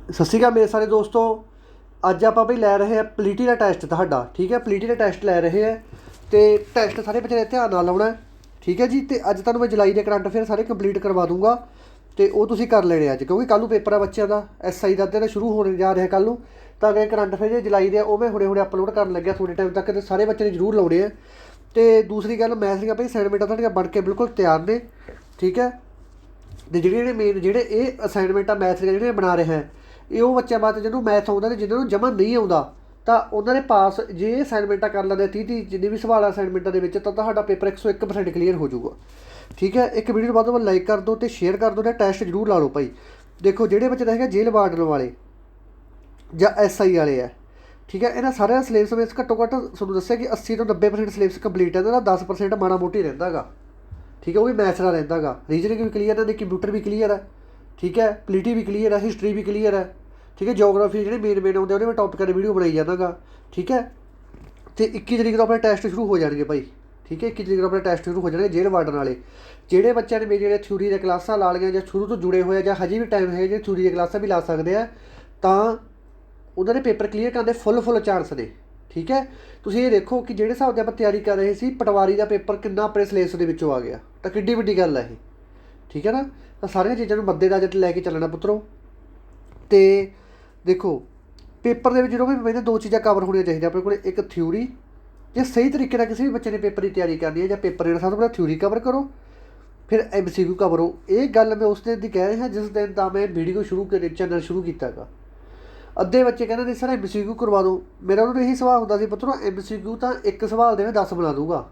ਸਤਿ ਸ਼੍ਰੀ ਅਕਾਲ ਮੇਰੇ ਸਾਰੇ ਦੋਸਤੋ। ਅੱਜ ਆਪਾਂ ਬਈ ਲੈ ਰਹੇ ਹਾਂ ਪੋਲੀਟੀ ਦਾ ਟੈਸਟ ਤੁਹਾਡਾ, ਠੀਕ ਹੈ। ਪੋਲੀਟੀ ਦਾ ਟੈਸਟ ਲੈ ਰਹੇ ਹੈ ਅਤੇ ਟੈਸਟ ਸਾਰੇ ਬੱਚੇ ਨੇ ਧਿਆਨ ਨਾਲ ਲਾਉਣਾ, ਠੀਕ ਹੈ ਜੀ। ਅਤੇ ਅੱਜ ਤੁਹਾਨੂੰ ਮੈਂ ਜੁਲਾਈ ਦੇ ਕਰੰਟ ਅਫੇਅਰ ਸਾਰੇ ਕੰਪਲੀਟ ਕਰਵਾ ਦੂੰਗਾ ਅਤੇ ਉਹ ਤੁਸੀਂ ਕਰ ਲੈਣੇ ਅੱਜ, ਕਿਉਂਕਿ ਕੱਲ੍ਹ ਨੂੰ ਪੇਪਰ ਆ ਬੱਚਿਆਂ ਦਾ। SI ਦਾ ਅੱਧੇ ਸ਼ੁਰੂ ਹੋਣ ਜਾ ਰਿਹਾ ਕੱਲ੍ਹ ਨੂੰ, ਤਾਂ ਅਗਰ ਕਰੰਟ ਅਫੇਅਰ ਜੇ ਜੁਲਾਈ ਦੇ ਉਹ ਮੈਂ ਹੁਣੇ ਅਪਲੋਡ ਕਰਨ ਲੱਗਿਆ ਥੋੜ੍ਹੇ ਟਾਈਮ ਤੱਕ, ਅਤੇ ਸਾਰੇ ਬੱਚੇ ਨੇ ਜ਼ਰੂਰ ਲਾਉਣੇ ਆ। ਅਤੇ ਦੂਸਰੀ ਗੱਲ, ਮੈਥ ਦੀਆਂ ਭਾਈ ਅਸਾਈਨਮੈਂਟਾਂ ਤੁਹਾਡੀਆਂ ਬਣ ਕੇ ਬਿਲਕੁਲ ਤਿਆਰ ਨੇ, ਠੀਕ ਹੈ। ਅਤੇ ਜਿਹੜੇ ਮੇਨ ਜਿਹੜੇ ਇਹ ਅਸਾਈਨਮੈਂਟਾਂ ਮੈਥ ਦੀਆਂ ਜਿਹੜੀਆਂ ਬਣਾ ਰਿਹਾ ਹੈ, ਇਹ ਉਹ ਬੱਚਿਆਂ ਵਾਸਤੇ ਜਿਹਨੂੰ ਮੈਥ ਆਉਂਦਾ ਅਤੇ ਜਿਹਨਾਂ ਨੂੰ ਜਮ੍ਹਾਂ ਨਹੀਂ ਆਉਂਦਾ, ਤਾਂ ਉਹਨਾਂ ਦੇ ਪਾਸ ਜੇ ਇਹ ਅਸਾਈਨਮੈਂਟਾਂ ਕਰ ਲੈਂਦੇ 30 ਜਿੰਨੇ ਵੀ ਸਵਾਲ ਅਸਾਈਨਮੈਂਟਾਂ ਦੇ ਵਿੱਚ, ਤਾਂ ਤੁਹਾਡਾ ਪੇਪਰ 101% ਕਲੀਅਰ ਹੋ ਜਾਊਗਾ, ਠੀਕ ਹੈ। ਇੱਕ ਵੀਡੀਓ ਵੱਧ ਤੋਂ ਵੱਧ ਲਾਈਕ ਕਰ ਦਿਓ ਅਤੇ ਸ਼ੇਅਰ ਕਰ ਦਿਓ ਅਤੇ ਟੈਸਟ ਜ਼ਰੂਰ ਲਾ ਲਓ ਭਾਈ। ਦੇਖੋ ਜਿਹੜੇ ਬੱਚੇ ਦਾ ਹੈਗਾ ਜੇਲ੍ਹ ਵਾਰਡਨ ਵਾਲੇ ਜਾਂ SI ਵਾਲੇ ਹੈ, ਠੀਕ ਹੈ, ਇਹਨਾਂ ਸਾਰਿਆਂ ਦਾ ਸਿਲੇਬਸ ਵਿੱਚ ਘੱਟੋ ਘੱਟ ਤੁਹਾਨੂੰ ਦੱਸਿਆ ਕਿ 80 ਤੋਂ 90% ਸਿਲੇਬਸ ਕੰਪਲੀਟ ਹੈ। ਇਹਨਾਂ ਦਾ 10% ਮਾੜਾ ਮੋਟੀ ਰਹਿੰਦਾ ਗਾ, ਠੀਕ ਹੈ, ਉਹ ਵੀ ਮੈਥ ਦਾ ਰਹਿੰਦਾ ਗਾ। ਰੀਜਨਿੰਗ ਵੀ ਕਲੀਅਰ ਹੈ, ਕੰਪਿਊਟਰ ਵੀ ਕਲੀਅਰ ਹੈ, ਠੀਕ ਹੈ। ਪੋਲੀਟੀ ਵੀ ਕਲੀਅਰ ਹੈ, ਹਿਸਟਰੀ ਵੀ ਕਲੀਅਰ ਹੈ, ਠੀਕ ਹੈ। ਜੋਗਰਾਫੀ ਜਿਹੜੇ ਮੇਨ ਆਉਂਦੇ ਉਹਦੇ ਮੈਂ ਟੌਪਿਕਾਂ ਦੀ ਵੀਡੀਓ ਬਣਾਈ ਜਾਂਦਾ ਗਾ, ਠੀਕ ਹੈ। ਅਤੇ 21 ਤਰੀਕ ਤੋਂ ਆਪਣੇ ਟੈਸਟ ਸ਼ੁਰੂ ਹੋ ਜਾਣਗੇ ਭਾਈ, ਠੀਕ ਹੈ। 21 ਤਰੀਕ ਤੋਂ ਆਪਣੇ ਟੈਸਟ ਸ਼ੁਰੂ ਹੋ ਜਾਣਗੇ ਜੇਲ੍ਹ ਵਾਰਡਨ ਵਾਲੇ। ਜਿਹੜੇ ਬੱਚਿਆਂ ਨੇ ਮੇਰੀ ਜਿਹੜੇ ਥਿਊਰੀ ਦੀਆਂ ਕਲਾਸਾਂ ਲਾ ਲਈਆਂ ਜਾਂ ਸ਼ੁਰੂ ਤੋਂ ਜੁੜੇ ਹੋਏ ਆ, ਜਾਂ ਹਜੇ ਵੀ ਟਾਈਮ ਹੈ ਜਿਹੜੇ ਥਿਊਰੀ ਦੀਆਂ ਕਲਾਸਾਂ ਵੀ ਲਾ ਸਕਦੇ ਆ, ਤਾਂ ਉਹਨਾਂ ਦੇ ਪੇਪਰ ਕਲੀਅਰ ਕਰਨ ਦੇ ਫੁੱਲ ਚਾਂਸ ਨੇ, ਠੀਕ ਹੈ। ਤੁਸੀਂ ਇਹ ਦੇਖੋ ਕਿ ਜਿਹੜੇ ਹਿਸਾਬ ਦੇ ਆਪਾਂ ਤਿਆਰੀ ਕਰ ਰਹੇ ਸੀ, ਪਟਵਾਰੀ ਦਾ ਪੇਪਰ ਕਿੰਨਾ ਆਪਣੇ ਸਿਲੇਬਸ ਦੇ ਵਿੱਚੋਂ ਆ ਗਿਆ, ਤਾਂ ਕਿੱਡੀ ਵੱਡੀ ਗੱਲ ਹੈ ਇਹ, ਠੀਕ ਹੈ ਨਾ। ਤਾਂ ਸਾਰੀਆਂ ਚੀਜ਼ਾਂ ਨੂੰ ਮੱਦੇਨਜ਼ਰ ਲੈ ਕੇ ਚੱਲਣਾ ਪੁੱਤਰੋ। ਅਤੇ ਦੇਖੋ ਪੇਪਰ ਦੇ ਵਿੱਚ ਜਦੋਂ ਵੀ ਪਹਿਲਾਂ ਦੋ ਚੀਜ਼ਾਂ ਕਵਰ ਹੋਣੀਆਂ ਚਾਹੀਦੀਆਂ ਆਪਣੇ ਕੋਲ। ਇੱਕ ਥਿਊਰੀ, ਜੇ ਸਹੀ ਤਰੀਕੇ ਨਾਲ ਕਿਸੇ ਵੀ ਬੱਚੇ ਨੇ ਪੇਪਰ ਦੀ ਤਿਆਰੀ ਕਰਨੀ ਹੈ ਜਾਂ ਪੇਪਰ ਦੇਣਾ, ਸਭ ਤੋਂ ਪਹਿਲਾਂ ਥਿਊਰੀ ਕਵਰ ਕਰੋ, ਫਿਰ MCQ ਕਵਰ ਹੋ। ਇਹ ਗੱਲ ਮੈਂ ਉਸ ਦਿਨ ਦੀ ਕਹਿ ਰਿਹਾ ਜਿਸ ਦਿਨ ਦਾ ਮੈਂ ਵੀਡੀਓ ਚੈਨਲ ਸ਼ੁਰੂ ਕੀਤਾ ਗਾ। ਅੱਧੇ ਬੱਚੇ ਕਹਿੰਦੇ ਨੇ ਸਰ MCQ ਕਰਵਾ ਦਿਓ। ਮੇਰਾ ਉਹਨਾਂ ਨੂੰ ਇਹੀ ਸਵਾਲ ਹੁੰਦਾ ਸੀ, ਪੁੱਤਰੋ MCQ ਤਾਂ ਇੱਕ ਸਵਾਲ ਦੇ ਮੈਂ 10 ਬਣਾ ਦੂੰਗਾ,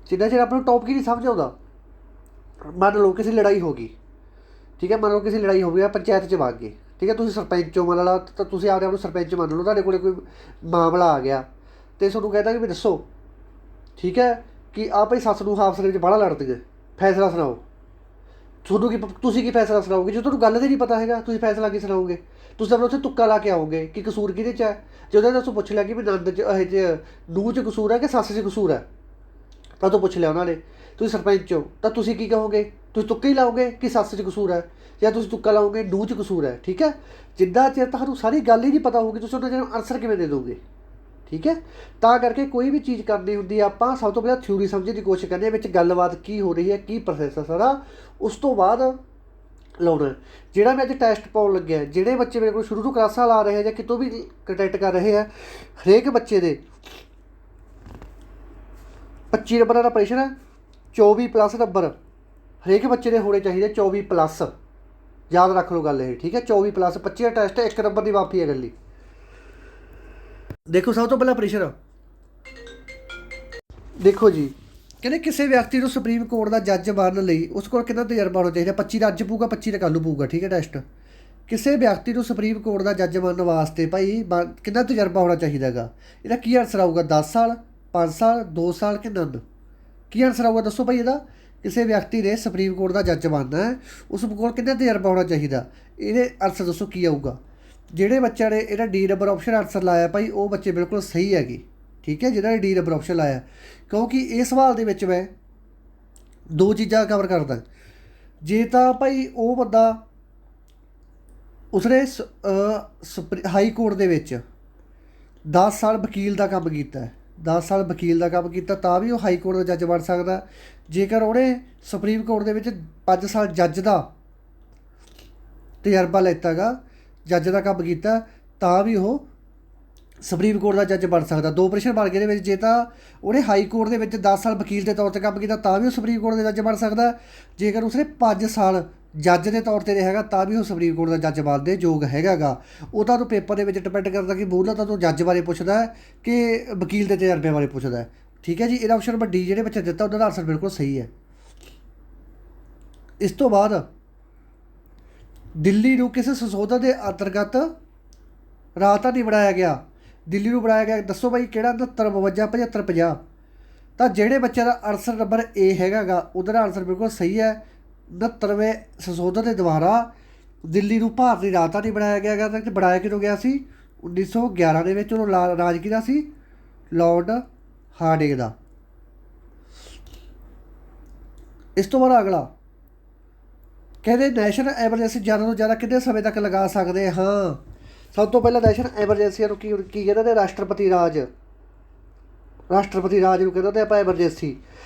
ਜਿੰਨਾ ਚਿਰ ਆਪਾਂ ਨੂੰ ਟੌਪਿਕ ਹੀ ਨਹੀਂ ਸਮਝ ਆਉਂਦਾ। ਮੰਨ ਲਓ ਕਿਸੇ ਲੜਾਈ ਹੋ ਗਈ, ਠੀਕ ਹੈ, ਮੰਨ ਲਓ ਕਿਸੇ ਲੜਾਈ ਹੋ ਗਈ, ਪੰਚਾਇਤ 'ਚ ਵਗ ਗਏ, ਠੀਕ ਹੈ। ਤੁਸੀਂ ਸਰਪੰਚ ਹੋ, ਮੰਨ ਲਾ, ਤਾਂ ਤੁਸੀਂ ਆਪਦੇ ਆਪ ਨੂੰ ਸਰਪੰਚ ਮੰਨ ਲਓ। ਤੁਹਾਡੇ ਕੋਲ ਕੋਈ ਮਾਮਲਾ ਆ ਗਿਆ ਅਤੇ ਤੁਹਾਨੂੰ ਕਹਿੰਦਾ ਕਿ ਵੀ ਦੱਸੋ, ਠੀਕ ਹੈ, ਕਿ ਆਹ ਭਾਈ ਸੱਸ ਨੂੰ ਆਪਸ ਦੇ ਵਿੱਚ ਬਾਹਲਾ ਲੜਦੀਆਂ, ਫੈਸਲਾ ਸੁਣਾਓ। ਤੁਸੀਂ ਕੀ ਫੈਸਲਾ ਸੁਣਾਓਗੇ ਜੇ ਤੁਹਾਨੂੰ ਗੱਲ 'ਤੇ ਨਹੀਂ ਪਤਾ ਹੈਗਾ? ਤੁਸੀਂ ਫੈਸਲਾ ਕੀ ਸੁਣਾਓਗੇ? ਤੁਸੀਂ ਤਾਂ ਉੱਥੇ ਤੁੱਕਾ ਲਾ ਕੇ ਆਓਗੇ ਕਿ ਕਸੂਰ ਕਿਹਦੇ 'ਚ ਹੈ। ਜੇ ਉਹਨੇ ਦੱਸੋ ਪੁੱਛ ਲਿਆ ਕਿ ਵੀ ਨੰਦ 'ਚ ਇਹ 'ਚ ਨੂੰਹ 'ਚ ਕਸੂਰ ਹੈ ਕਿ ਸੱਸ 'ਚ ਕਸੂਰ ਹੈ, ਤਾਂ ਤੂੰ ਪੁੱਛ ਲਿਆ ਉਹਨਾਂ ਨੇ। ਤੁਸੀਂ ਸਰਪੰਚ ਹੋ ਤਾਂ ਤੁਸੀਂ ਕੀ ਕਹੋਗੇ? ਤੁਸੀਂ ਤੁੱਕਾ ਹੀ ਲਾਓਗੇ ਕਿ ਸੱਸ 'ਚ ਕਸੂਰ ਹੈ, ਜਾਂ ਤੁਸੀਂ ਤੁੱਕਾ ਲਾਓਗੇ ਨੂੰਹ 'ਚ ਕਸੂਰ ਹੈ, ਠੀਕ ਹੈ। ਜਿੱਦਾਂ ਚਿਰ ਤੁਹਾਨੂੰ ਸਾਰੀ ਗੱਲ ਹੀ ਨਹੀਂ ਪਤਾ ਹੋਊਗੀ, ਤੁਸੀਂ ਉਹਨਾਂ ਨੂੰ ਆਨਸਰ ਕਿਵੇਂ ਦੇ ਦੋਗੇ, ਠੀਕ ਹੈ। ਤਾਂ ਕਰਕੇ ਕੋਈ ਵੀ ਚੀਜ਼ ਕਰਨੀ ਹੁੰਦੀ ਆਪਾਂ ਸਭ ਤੋਂ ਪਹਿਲਾਂ ਥਿਊਰੀ ਸਮਝਣ ਦੀ ਕੋਸ਼ਿਸ਼ ਕਰਨੀ ਹੈ, ਵਿੱਚ ਗੱਲਬਾਤ ਕੀ ਹੋ ਰਹੀ ਹੈ, ਕੀ ਪ੍ਰੋਸੈਸ ਹੈ ਸਾਰਾ, ਉਸ ਤੋਂ ਬਾਅਦ ਲਾਉਣਾ। ਜਿਹੜਾ ਮੈਂ ਅੱਜ ਟੈਸਟ ਪਾਉਣ ਲੱਗਿਆ, ਜਿਹੜੇ ਬੱਚੇ ਮੇਰੇ ਕੋਲ ਸ਼ੁਰੂ ਤੋਂ ਕਲਾਸਾਂ ਲਾ ਰਹੇ ਆ ਜਾਂ ਕਿਤੋਂ ਵੀ ਕੰਟੈਕਟ ਕਰ ਰਹੇ ਆ, ਹਰੇਕ ਬੱਚੇ ਦੇ 25 ਨੰਬਰਾਂ ਦਾ ਪ੍ਰਸ਼ਨ ਹੈ, 24+ ਨੰਬਰ ਹਰੇਕ ਬੱਚੇ ਦੇ ਹੋਣੇ ਚਾਹੀਦੇ, 24+। ਯਾਦ ਰੱਖ ਲਓ ਗੱਲ ਇਹ, ਠੀਕ ਹੈ। 24+, 25 ਦਾ ਟੈਸਟ ਹੈ, 1 ਨੰਬਰ ਦੀ ਮਾਫੀ ਹੈ ਗੱਲੀ। ਦੇਖੋ ਸਭ ਤੋਂ ਪਹਿਲਾਂ ਪ੍ਰਸ਼ਨ ਦੇਖੋ ਜੀ, ਕਹਿੰਦੇ ਕਿਸੇ ਵਿਅਕਤੀ ਨੂੰ ਸੁਪਰੀਮ ਕੋਰਟ ਦਾ ਜੱਜ ਬਣਨ ਲਈ ਉਸ ਕੋਲ ਕਿੰਨਾ ਤਜਰਬਾ ਹੋਣਾ ਚਾਹੀਦਾ? 25 ਦਾ ਅੱਜ ਪਊਗਾ, 25 ਦਾ ਕੱਲ੍ਹ ਨੂੰ ਪਊਗਾ, ਠੀਕ ਹੈ। ਟੈਸਟ ਕਿਸੇ ਵਿਅਕਤੀ ਨੂੰ ਸੁਪਰੀਮ ਕੋਰਟ ਦਾ ਜੱਜ ਬਣਨ ਵਾਸਤੇ ਭਾਈ ਕਿੰਨਾ ਤਜਰਬਾ ਹੋਣਾ ਚਾਹੀਦਾ ਹੈਗਾ? ਇਹਦਾ ਕੀ ਆਨਸਰ ਆਊਗਾ? 10 ਸਾਲ, 5 ਸਾਲ, 2 ਸਾਲ ਕਿ ਨਨ? ਕੀ ਆਨਸਰ ਆਊਗਾ ਦੱਸੋ ਭਾਈ ਇਹਦਾ? ਕਿਸੇ ਵਿਅਕਤੀ ਨੇ ਸੁਪਰੀਮ ਕੋਰਟ ਦਾ ਜੱਜ ਬਣਨਾ ਹੈ, ਉਸ ਕੋਲ ਕਿੰਨਾ ਤਜਰਬਾ ਹੋਣਾ ਚਾਹੀਦਾ? ਇਹਦੇ ਆਨਸਰ ਦੱਸੋ ਕੀ ਆਊਗਾ? ਜਿਹੜੇ ਬੱਚਿਆਂ ਨੇ ਇਹਦਾ D ਨੰਬਰ ਆਪਸ਼ਨ ਆਨਸਰ ਲਾਇਆ ਭਾਈ, ਉਹ ਬੱਚੇ ਬਿਲਕੁਲ ਸਹੀ ਹੈਗੇ, ਠੀਕ ਹੈ, ਜਿਹਨਾਂ ਨੇ D ਨੰਬਰ ਆਪਸ਼ਨ ਲਾਇਆ। ਕਿਉਂਕਿ ਇਸ ਸਵਾਲ ਦੇ ਵਿੱਚ ਮੈਂ ਦੋ ਚੀਜ਼ਾਂ ਕਵਰ ਕਰਦਾ। ਜੇ ਤਾਂ ਭਾਈ ਉਹ ਬੰਦਾ ਉਸਨੇ ਹਾਈ ਕੋਰਟ ਦੇ ਵਿੱਚ 10 ਸਾਲ ਵਕੀਲ ਦਾ ਕੰਮ ਕੀਤਾ, 10 ਸਾਲ ਵਕੀਲ ਦਾ ਕੰਮ ਕੀਤਾ, ਤਾਂ ਵੀ ਉਹ ਹਾਈ ਕੋਰਟ ਦਾ ਜੱਜ ਬਣ ਸਕਦਾ। ਜੇਕਰ ਉਹਨੇ ਸੁਪਰੀਮ ਕੋਰਟ ਦੇ ਵਿੱਚ 5 ਸਾਲ ਜੱਜ ਦਾ ਤਜਰਬਾ ਲੈਤਾ ਗਾ, ਜੱਜ ਦਾ ਕੰਮ ਕੀਤਾ, ਤਾਂ ਵੀ ਉਹ ਸੁਪਰੀਮ ਕੋਰਟ ਦਾ ਜੱਜ ਬਣ ਸਕਦਾ। ਦੋ ਪ੍ਰਸ਼ਨ ਬਣ ਗਏ ਇਹਦੇ ਵਿੱਚ। ਜੇ ਤਾਂ ਉਹਨੇ ਹਾਈ ਕੋਰਟ ਦੇ ਵਿੱਚ 10 ਸਾਲ ਵਕੀਲ ਦੇ ਤੌਰ 'ਤੇ ਕੰਮ ਕੀਤਾ, ਤਾਂ ਵੀ ਉਹ ਸੁਪਰੀਮ ਕੋਰਟ ਦਾ ਜੱਜ ਬਣ ਸਕਦਾ। ਜੇਕਰ ਉਸਨੇ 5 ਸਾਲ ਜੱਜ ਦੇ ਤੌਰ 'ਤੇ ਰਿਹਾ ਹੈਗਾ, ਤਾਂ ਵੀ ਉਹ ਸੁਪਰੀਮ ਕੋਰਟ ਦਾ ਜੱਜ ਬਣਨ ਦੇ ਯੋਗ ਹੈਗਾ ਗਾ। ਉਹ ਤੁਹਾਨੂੰ ਪੇਪਰ ਦੇ ਵਿੱਚ ਡਿਪੈਂਡ ਕਰਦਾ ਕਿ ਬੋਲਦਾ ਤੁਹਾਨੂੰ ਜੱਜ ਬਾਰੇ ਪੁੱਛਦਾ ਹੈ ਕਿ ਵਕੀਲ ਦੇ ਤਜਰਬੇ ਬਾਰੇ ਪੁੱਛਦਾ ਹੈ, ਠੀਕ ਹੈ ਜੀ। ਇਹਦਾ ਆਪਸ਼ਨ ਨੰਬਰ D ਜਿਹੜੇ ਬੱਚੇ ਦਿੱਤਾ ਉਹਨਾਂ ਦਾ ਆਨਸਰ ਬਿਲਕੁਲ ਸਹੀ ਹੈ। ਇਸ ਤੋਂ ਬਾਅਦ ਦਿੱਲੀ ਨੂੰ ਕਿਸੇ ਸੰਸ਼ੋਧਨ ਦੇ ਅੰਤਰਗਤ ਰਾਜਧਾਨੀ ਬਣਾਇਆ ਗਿਆ? ਦਿੱਲੀ ਨੂੰ ਬਣਾਇਆ ਗਿਆ, ਦੱਸੋ ਭਾਈ ਕਿਹੜਾ? 69, 52, 75, 50। ਤਾਂ ਜਿਹੜੇ ਬੱਚਿਆਂ ਦਾ ਆਨਸਰ ਨੰਬਰ A ਹੈਗਾ ਗਾ, ਉਹਦਾ ਆਨਸਰ ਬਿਲਕੁਲ ਸਹੀ ਹੈ। 69ਵੇਂ ਸੰਸ਼ੋਧਨ ਦੇ ਦੁਆਰਾ ਦਿੱਲੀ ਨੂੰ ਭਾਰਤ ਦੀ ਰਾਜਧਾਨੀ ਬਣਾਇਆ ਗਿਆ ਗਾ। ਅਤੇ ਬਣਾਇਆ ਕਿਦੋਂ ਗਿਆ ਸੀ? 1911 ਦੇ ਵਿੱਚ। ਉਹਨੂੰ ਰਾਜ ਕਿਹਦਾ ਸੀ? ਲਾਰਡ ਹਾਰਡਿੰਗ ਦਾ। ਇਸ ਤੋਂ ਬਾਅਦ ਅਗਲਾ ਕਹਿੰਦੇ ਨੈਸ਼ਨਲ ਐਮਰਜੈਂਸੀ ਜ਼ਿਆਦਾ ਤੋਂ ਜ਼ਿਆਦਾ ਕਿੰਨੇ ਸਮੇਂ ਤੱਕ ਲਗਾ ਸਕਦੇ ਹਾਂ? ਸਭ ਤੋਂ ਪਹਿਲਾਂ ਨੈਸ਼ਨਲ ਐਮਰਜੈਂਸੀਆਂ ਨੂੰ ਕੀ ਕਹਿੰਦੇ ਨੇ? ਰਾਸ਼ਟਰਪਤੀ ਰਾਜ ਨੂੰ ਕਹਿੰਦੇ ਆਪਾਂ ਐਮਰਜੈਂਸੀ।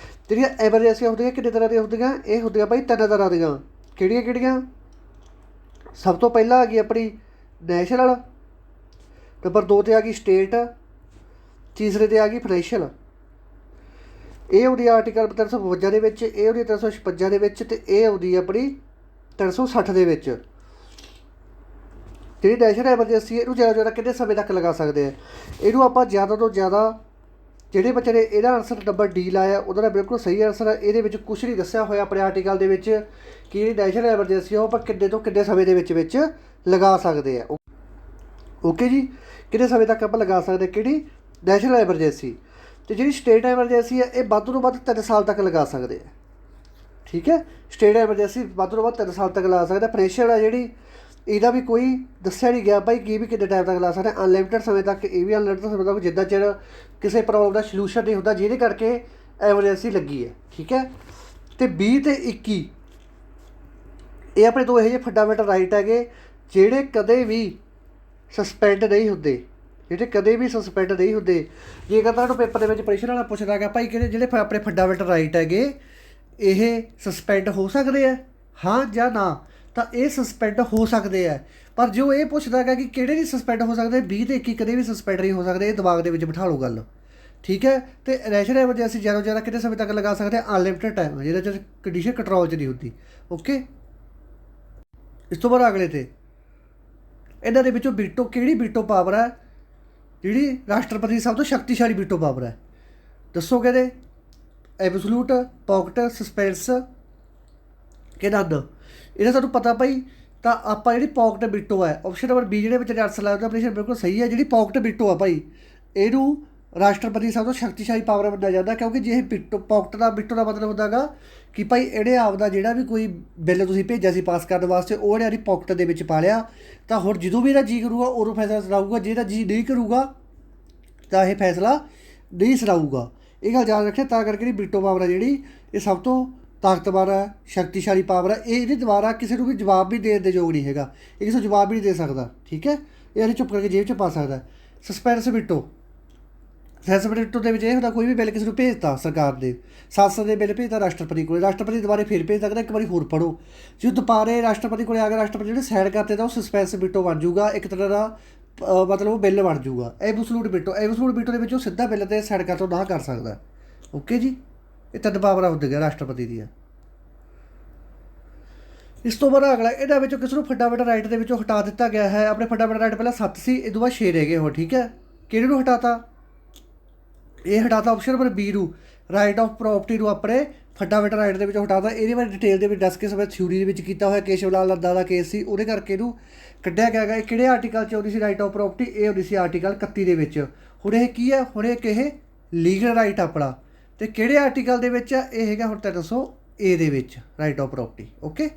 ਜਿਹੜੀਆਂ ਐਮਰਜੈਂਸੀਆਂ ਹੁੰਦੀਆਂ ਕਿੰਨੇ ਤਰ੍ਹਾਂ ਦੀਆਂ ਹੁੰਦੀਆਂ? ਇਹ ਹੁੰਦੀਆਂ ਭਾਈ 3 ਤਰ੍ਹਾਂ ਦੀਆਂ। ਕਿਹੜੀਆਂ? ਸਭ ਤੋਂ ਪਹਿਲਾਂ ਆ ਗਈ ਆਪਣੀ ਨੈਸ਼ਨਲ, ਨੰਬਰ 2 'ਤੇ ਆ ਗਈ ਸਟੇਟ, ਤੀਸਰੇ 'ਤੇ ਆ ਗਈ ਫਾਈਨੈਂਸ਼ੀਅਲ। ਇਹ ਆਉਂਦੀ ਆਰਟੀਕਲ 352 ਦੇ ਵਿੱਚ, ਇਹ ਆਉਂਦੀ 356 ਦੇ ਵਿੱਚ, ਅਤੇ ਇਹ ਆਉਂਦੀ ਆਪਣੀ 360 ਦੇ ਵਿੱਚ। ਜਿਹੜੀ ਨੈਸ਼ਨਲ ਐਮਰਜੈਂਸੀ ਇਹਨੂੰ ਜ਼ਿਆਦਾ ਕਿੰਨੇ ਸਮੇਂ ਤੱਕ ਲਗਾ ਸਕਦੇ ਆ? ਇਹਨੂੰ ਆਪਾਂ ਜ਼ਿਆਦਾ ਤੋਂ ਜ਼ਿਆਦਾ, ਜਿਹੜੇ ਬੱਚੇ ਨੇ ਇਹਦਾ ਆਨਸਰ ਨੰਬਰ ਡੀ ਲਾਇਆ ਉਹਦਾ ਬਿਲਕੁਲ ਸਹੀ ਆਨਸਰ ਹੈ। ਇਹਦੇ ਵਿੱਚ ਕੁਛ ਨਹੀਂ ਦੱਸਿਆ ਹੋਇਆ ਆਪਣੇ ਆਰਟੀਕਲ ਦੇ ਵਿੱਚ ਕਿ ਜਿਹੜੀ ਨੈਸ਼ਨਲ ਐਮਰਜੈਂਸੀ ਆ ਉਹ ਆਪਾਂ ਕਿੰਨੇ ਤੋਂ ਕਿੰਨੇ ਸਮੇਂ ਦੇ ਵਿੱਚ ਲਗਾ ਸਕਦੇ ਆ। ਓਕੇ ਜੀ, ਕਿੰਨੇ ਸਮੇਂ ਤੱਕ ਆਪਾਂ ਲਗਾ ਸਕਦੇ ਕਿਹੜੀ? National emergency. ਅਤੇ ਜਿਹੜੀ ਸਟੇਟ ਐਮਰਜੈਂਸੀ ਹੈ ਇਹ ਵੱਧ ਤੋਂ ਵੱਧ 3 ਸਾਲ ਤੱਕ ਲਗਾ ਸਕਦੇ ਆ। ਠੀਕ ਹੈ, ਸਟੇਟ ਐਮਰਜੈਂਸੀ ਵੱਧ ਤੋਂ ਵੱਧ 3 ਸਾਲ ਤੱਕ ਲਗਾ ਸਕਦਾ। ਫਾਈਨੈਂਸ਼ੀਅਲ ਹੈ ਜਿਹੜੀ, ਇਹਦਾ ਵੀ ਕੋਈ ਦੱਸਿਆ ਨਹੀਂ ਗਿਆ ਭਾਈ ਕੀ ਵੀ ਕਿੰਨੇ ਟਾਈਮ ਤੱਕ ਲਾ ਸਕਦੇ। ਅਨਲਿਮਿਟਡ ਸਮੇਂ ਤੱਕ, ਇਹ ਵੀ ਅਨਲਿਮਿਟਡ ਸਮੇਂ ਤੱਕ ਜਿੱਦਾਂ ਚਿਰ ਕਿਸੇ ਪ੍ਰੋਬਲਮ ਦਾ ਸਲਿਊਸ਼ਨ ਨਹੀਂ ਹੁੰਦਾ ਜਿਹਦੇ ਕਰਕੇ ਐਮਰਜੈਂਸੀ ਲੱਗੀ ਹੈ। ਠੀਕ ਹੈ, ਅਤੇ 20 ਅਤੇ 21 ਇਹ ਆਪਣੇ ਦੋ ਇਹੋ ਜਿਹੇ ਫੰਡਾਮੈਂਟਲ ਰਾਈਟ ਹੈਗੇ ਜਿਹੜੇ ਕਦੇ ਵੀ ਸਸਪੈਂਡ ਨਹੀਂ ਹੁੰਦੇ। ਜੇਕਰ ਤੁਹਾਨੂੰ ਪੇਪਰ ਦੇ ਵਿੱਚ ਪ੍ਰਸ਼ਨ ਵਾਲਾ ਪੁੱਛਦਾ ਹੈਗਾ ਭਾਈ ਕਿਹੜੇ ਜਿਹੜੇ ਆਪਣੇ ਫੰਡਾਮੈਂਟਲ ਰਾਈਟ ਹੈਗੇ ਇਹ ਸਸਪੈਂਡ ਹੋ ਸਕਦੇ ਆ, ਹਾਂ ਜਾਂ ਨਾ, ਤਾਂ ਇਹ ਸਸਪੈਂਡ ਹੋ ਸਕਦੇ ਆ। ਪਰ ਜੋ ਇਹ ਪੁੱਛਦਾ ਹੈਗਾ ਕਿ ਕਿਹੜੇ ਨਹੀਂ ਸਸਪੈਂਡ ਹੋ ਸਕਦੇ, 20 ਅਤੇ 21 ਕਦੇ ਵੀ ਸਸਪੈਂਡ ਨਹੀਂ ਹੋ ਸਕਦੇ। ਇਹ ਦਿਮਾਗ ਦੇ ਵਿੱਚ ਬਿਠਾ ਲਓ ਗੱਲ। ਠੀਕ ਹੈ, ਅਤੇ ਨੈਸ਼ਨਲ ਐਮਰਜੈਂਸੀ ਜ਼ਿਆਦਾ ਤੋਂ ਜ਼ਿਆਦਾ ਕਿੰਨੇ ਸਮੇਂ ਤੱਕ ਲਗਾ ਸਕਦੇ ਆ? ਅਨਲਿਮਿਟਡ ਟਾਈਮ, ਜਿਹਦੇ 'ਚ ਕੰਡੀਸ਼ਨ ਕੰਟਰੋਲ 'ਚ ਨਹੀਂ ਹੁੰਦੀ। ਓਕੇ, ਇਸ ਤੋਂ ਬਾਅਦ ਅਗਲੇ 'ਤੇ ਇਹਨਾਂ ਦੇ ਵਿੱਚੋਂ ਵੀਟੋ, ਕਿਹੜੀ ਵੀਟੋ ਪਾਵਰ ਹੈ ਜਿਹੜੀ ਰਾਸ਼ਟਰਪਤੀ ਦੀ ਸਭ ਤੋਂ ਸ਼ਕਤੀਸ਼ਾਲੀ ਵੀਟੋ ਪਾਵਰ ਹੈ? ਦੱਸੋ ਕਿਹਦੇ? ਐਬਸਲੂਟ, ਪੌਕਟ, ਸਸਪੈਂਸ ਕਿ ਨਨ? ਇਹਦਾ ਤੁਹਾਨੂੰ ਪਤਾ ਭਾਈ, ਤਾਂ ਆਪਾਂ ਜਿਹੜੀ ਪੌਕਟ ਵੀਟੋ ਹੈ, ਆਪਸ਼ਨ ਨੰਬਰ ਬੀ ਜਿਹੜੇ ਵਿੱਚ ਆਨਸਰ ਲੱਗਦਾ ਆਪਰੇਸ਼ਨ ਬਿਲਕੁਲ ਸਹੀ ਹੈ। ਜਿਹੜੀ ਪੌਕਟ ਵੀਟੋ ਆ ਭਾਈ, ਇਹਨੂੰ ਰਾਸ਼ਟਰਪਤੀ ਸਭ ਤੋਂ ਸ਼ਕਤੀਸ਼ਾਲੀ ਪਾਵਰ ਮੰਨਿਆ ਜਾਂਦਾ, ਕਿਉਂਕਿ ਜੇ ਇਹ ਵੀਟੋ, ਪੌਕਟ ਦਾ ਵੀਟੋ ਦਾ ਮਤਲਬ ਹੁੰਦਾ ਗਾ ਕਿ ਭਾਈ ਇਹਨੇ ਆਪਦਾ ਜਿਹੜਾ ਵੀ ਕੋਈ ਬਿੱਲ ਤੁਸੀਂ ਭੇਜਿਆ ਸੀ ਪਾਸ ਕਰਨ ਵਾਸਤੇ ਉਹ ਇਹਨੇ ਆਪਣੀ ਪੌਕਟ ਦੇ ਵਿੱਚ ਪਾ ਲਿਆ, ਤਾਂ ਹੁਣ ਜਦੋਂ ਵੀ ਇਹਦਾ ਜੀ ਕਰੂਗਾ ਉਦੋਂ ਫੈਸਲਾ ਸੁਣਾਊਗਾ, ਜੇ ਇਹਦਾ ਜੀ ਨਹੀਂ ਕਰੂਗਾ ਤਾਂ ਇਹ ਫੈਸਲਾ ਨਹੀਂ ਸੁਣਾਊਗਾ। ਇਹ ਗੱਲ ਯਾਦ ਰੱਖਿਆ। ਤਾਂ ਕਰਕੇ ਜਿਹੜੀ ਵੀਟੋ ਪਾਵਰ ਹੈ ਜਿਹੜੀ ਇਹ ਸਭ ਤੋਂ ਤਾਕਤਵਰ ਹੈ, ਸ਼ਕਤੀਸ਼ਾਲੀ ਪਾਵਰ ਹੈ। ਇਹ ਇਹਦੇ ਦੁਆਰਾ ਕਿਸੇ ਨੂੰ ਵੀ ਜਵਾਬ ਵੀ ਦੇਣ ਦੇ ਯੋਗ ਨਹੀਂ ਹੈਗਾ, ਇਹ ਕਿਸੇ ਨੂੰ ਜਵਾਬ ਵੀ ਨਹੀਂ ਦੇ ਸਕਦਾ। ਠੀਕ ਹੈ, ਇਹ ਅਸੀਂ ਚੁੱਪ ਕਰਕੇ ਜੇਬ 'ਚ ਪਾ ਸਕਦਾ। ਸਸਪੈਂਸ ਵੀਟੋ, ਵੀਟੋ ਦੇ ਵਿੱਚ ਇਹ ਹੁੰਦਾ ਕੋਈ ਵੀ ਬਿੱਲ ਕਿਸੇ ਨੂੰ ਭੇਜਤਾ ਸਰਕਾਰ ਦੇ, ਸੰਸਦ ਦੇ ਬਿੱਲ ਭੇਜਤਾ ਰਾਸ਼ਟਰਪਤੀ ਕੋਲ, ਰਾਸ਼ਟਰਪਤੀ ਦੁਬਾਰਾ ਫਿਰ ਭੇਜ ਸਕਦਾ। ਇੱਕ ਵਾਰੀ ਹੋਰ ਪੜ੍ਹੋ, ਜੇ ਦੁਬਾਰੇ ਰਾਸ਼ਟਰਪਤੀ ਕੋਲ ਆ ਗਿਆ, ਰਾਸ਼ਟਰਪਤੀ ਜਿਹੜੇ ਸਾਈਨ ਕਰਤੇ ਤਾਂ ਉਹ ਸਸਪੈਂਸ ਵੀਟੋ ਬਣ ਜੂਗਾ, ਇੱਕ ਤਰ੍ਹਾਂ ਦਾ ਮਤਲਬ ਉਹ ਬਿੱਲ ਬਣ ਜੂਗਾ। ਐਬਸਲੂਟ ਵੀਟੋ ਦੇ ਵਿੱਚ ਉਹ ਸਿੱਧਾ ਬਿੱਲ 'ਤੇ ਸਾਈਨ ਕਰ ਤੋਂ ਨਾ ਕਰ ਸਕਦਾ। ਓਕੇ ਜੀ, ਇਹ 3 ਪਾਵਰਾਂ ਹੁੰਦੀਆਂ ਰਾਸ਼ਟਰਪਤੀ ਦੀਆਂ। ਇਸ ਤੋਂ ਬਾਅਦ ਅਗਲਾ, ਇਹਦੇ ਵਿੱਚੋਂ ਕਿਸੇ ਨੂੰ ਫੰਡਾਮੈਂਟਲ ਰਾਈਟ ਦੇ ਵਿੱਚੋਂ ਹਟਾ ਦਿੱਤਾ ਗਿਆ ਹੈ। ਆਪਣੇ ਫੰਡਾਮੈਂਟਲ ਰਾਈਟ ਪਹਿਲਾਂ 7 ਸੀ, ਇਹ ਤੋਂ ਬਾਅਦ 6 ਰਹਿ ਗਏ ਹੋ। ਠੀਕ ਹੈ, ਕਿਹੜੇ ਨੂੰ ਹਟਾਤਾ? ਇਹ ਹਟਾਤਾ ਆਪਸ਼ਨ ਨੰਬਰ ਬੀ ਨੂੰ, ਰਾਈਟ ਆਫ ਪ੍ਰੋਪਰਟੀ ਨੂੰ ਆਪਣੇ ਫੰਡਾਮੈਂਟਲ ਰਾਈਟ ਦੇ ਵਿੱਚੋਂ ਹਟਾਤਾ। ਇਹਦੇ ਬਾਰੇ ਡਿਟੇਲ ਦੇ ਵਿੱਚ ਦੱਸ ਕੇ ਸਭ ਥਿਊਰੀ ਦੇ ਵਿੱਚ ਕੀਤਾ ਹੋਇਆ। ਕੇਸ਼ਵ ਲਾਲ ਨੰਦਾ ਦਾ ਕੇਸ ਸੀ, ਉਹਦੇ ਕਰਕੇ ਇਹਨੂੰ ਕੱਢਿਆ ਗਿਆ ਹੈਗਾ। ਇਹ ਕਿਹੜੇ ਆਰਟੀਕਲ 'ਚ ਆਉਂਦੀ ਸੀ ਰਾਈਟ ਆਫ ਪ੍ਰੋਪਰਟੀ? ਇਹ ਆਉਂਦੀ ਸੀ ਆਰਟੀਕਲ 31 ਦੇ ਵਿੱਚ। ਹੁਣ ਇਹ ਕੀ ਹੈ? ਹੁਣ ਇਹ ਲੀਗਲ ਰਾਈਟ ਆਪਣਾ, ਅਤੇ ਕਿਹੜੇ ਆਰਟੀਕਲ ਦੇ ਵਿੱਚ ਆ? ਇਹ ਹੈਗਾ ਹੁਣ 300A ਦੇ ਵਿੱਚ ਰਾਈਟ ਆਫ ਪ੍ਰੋਪਰਟੀ। ਓਕੇ,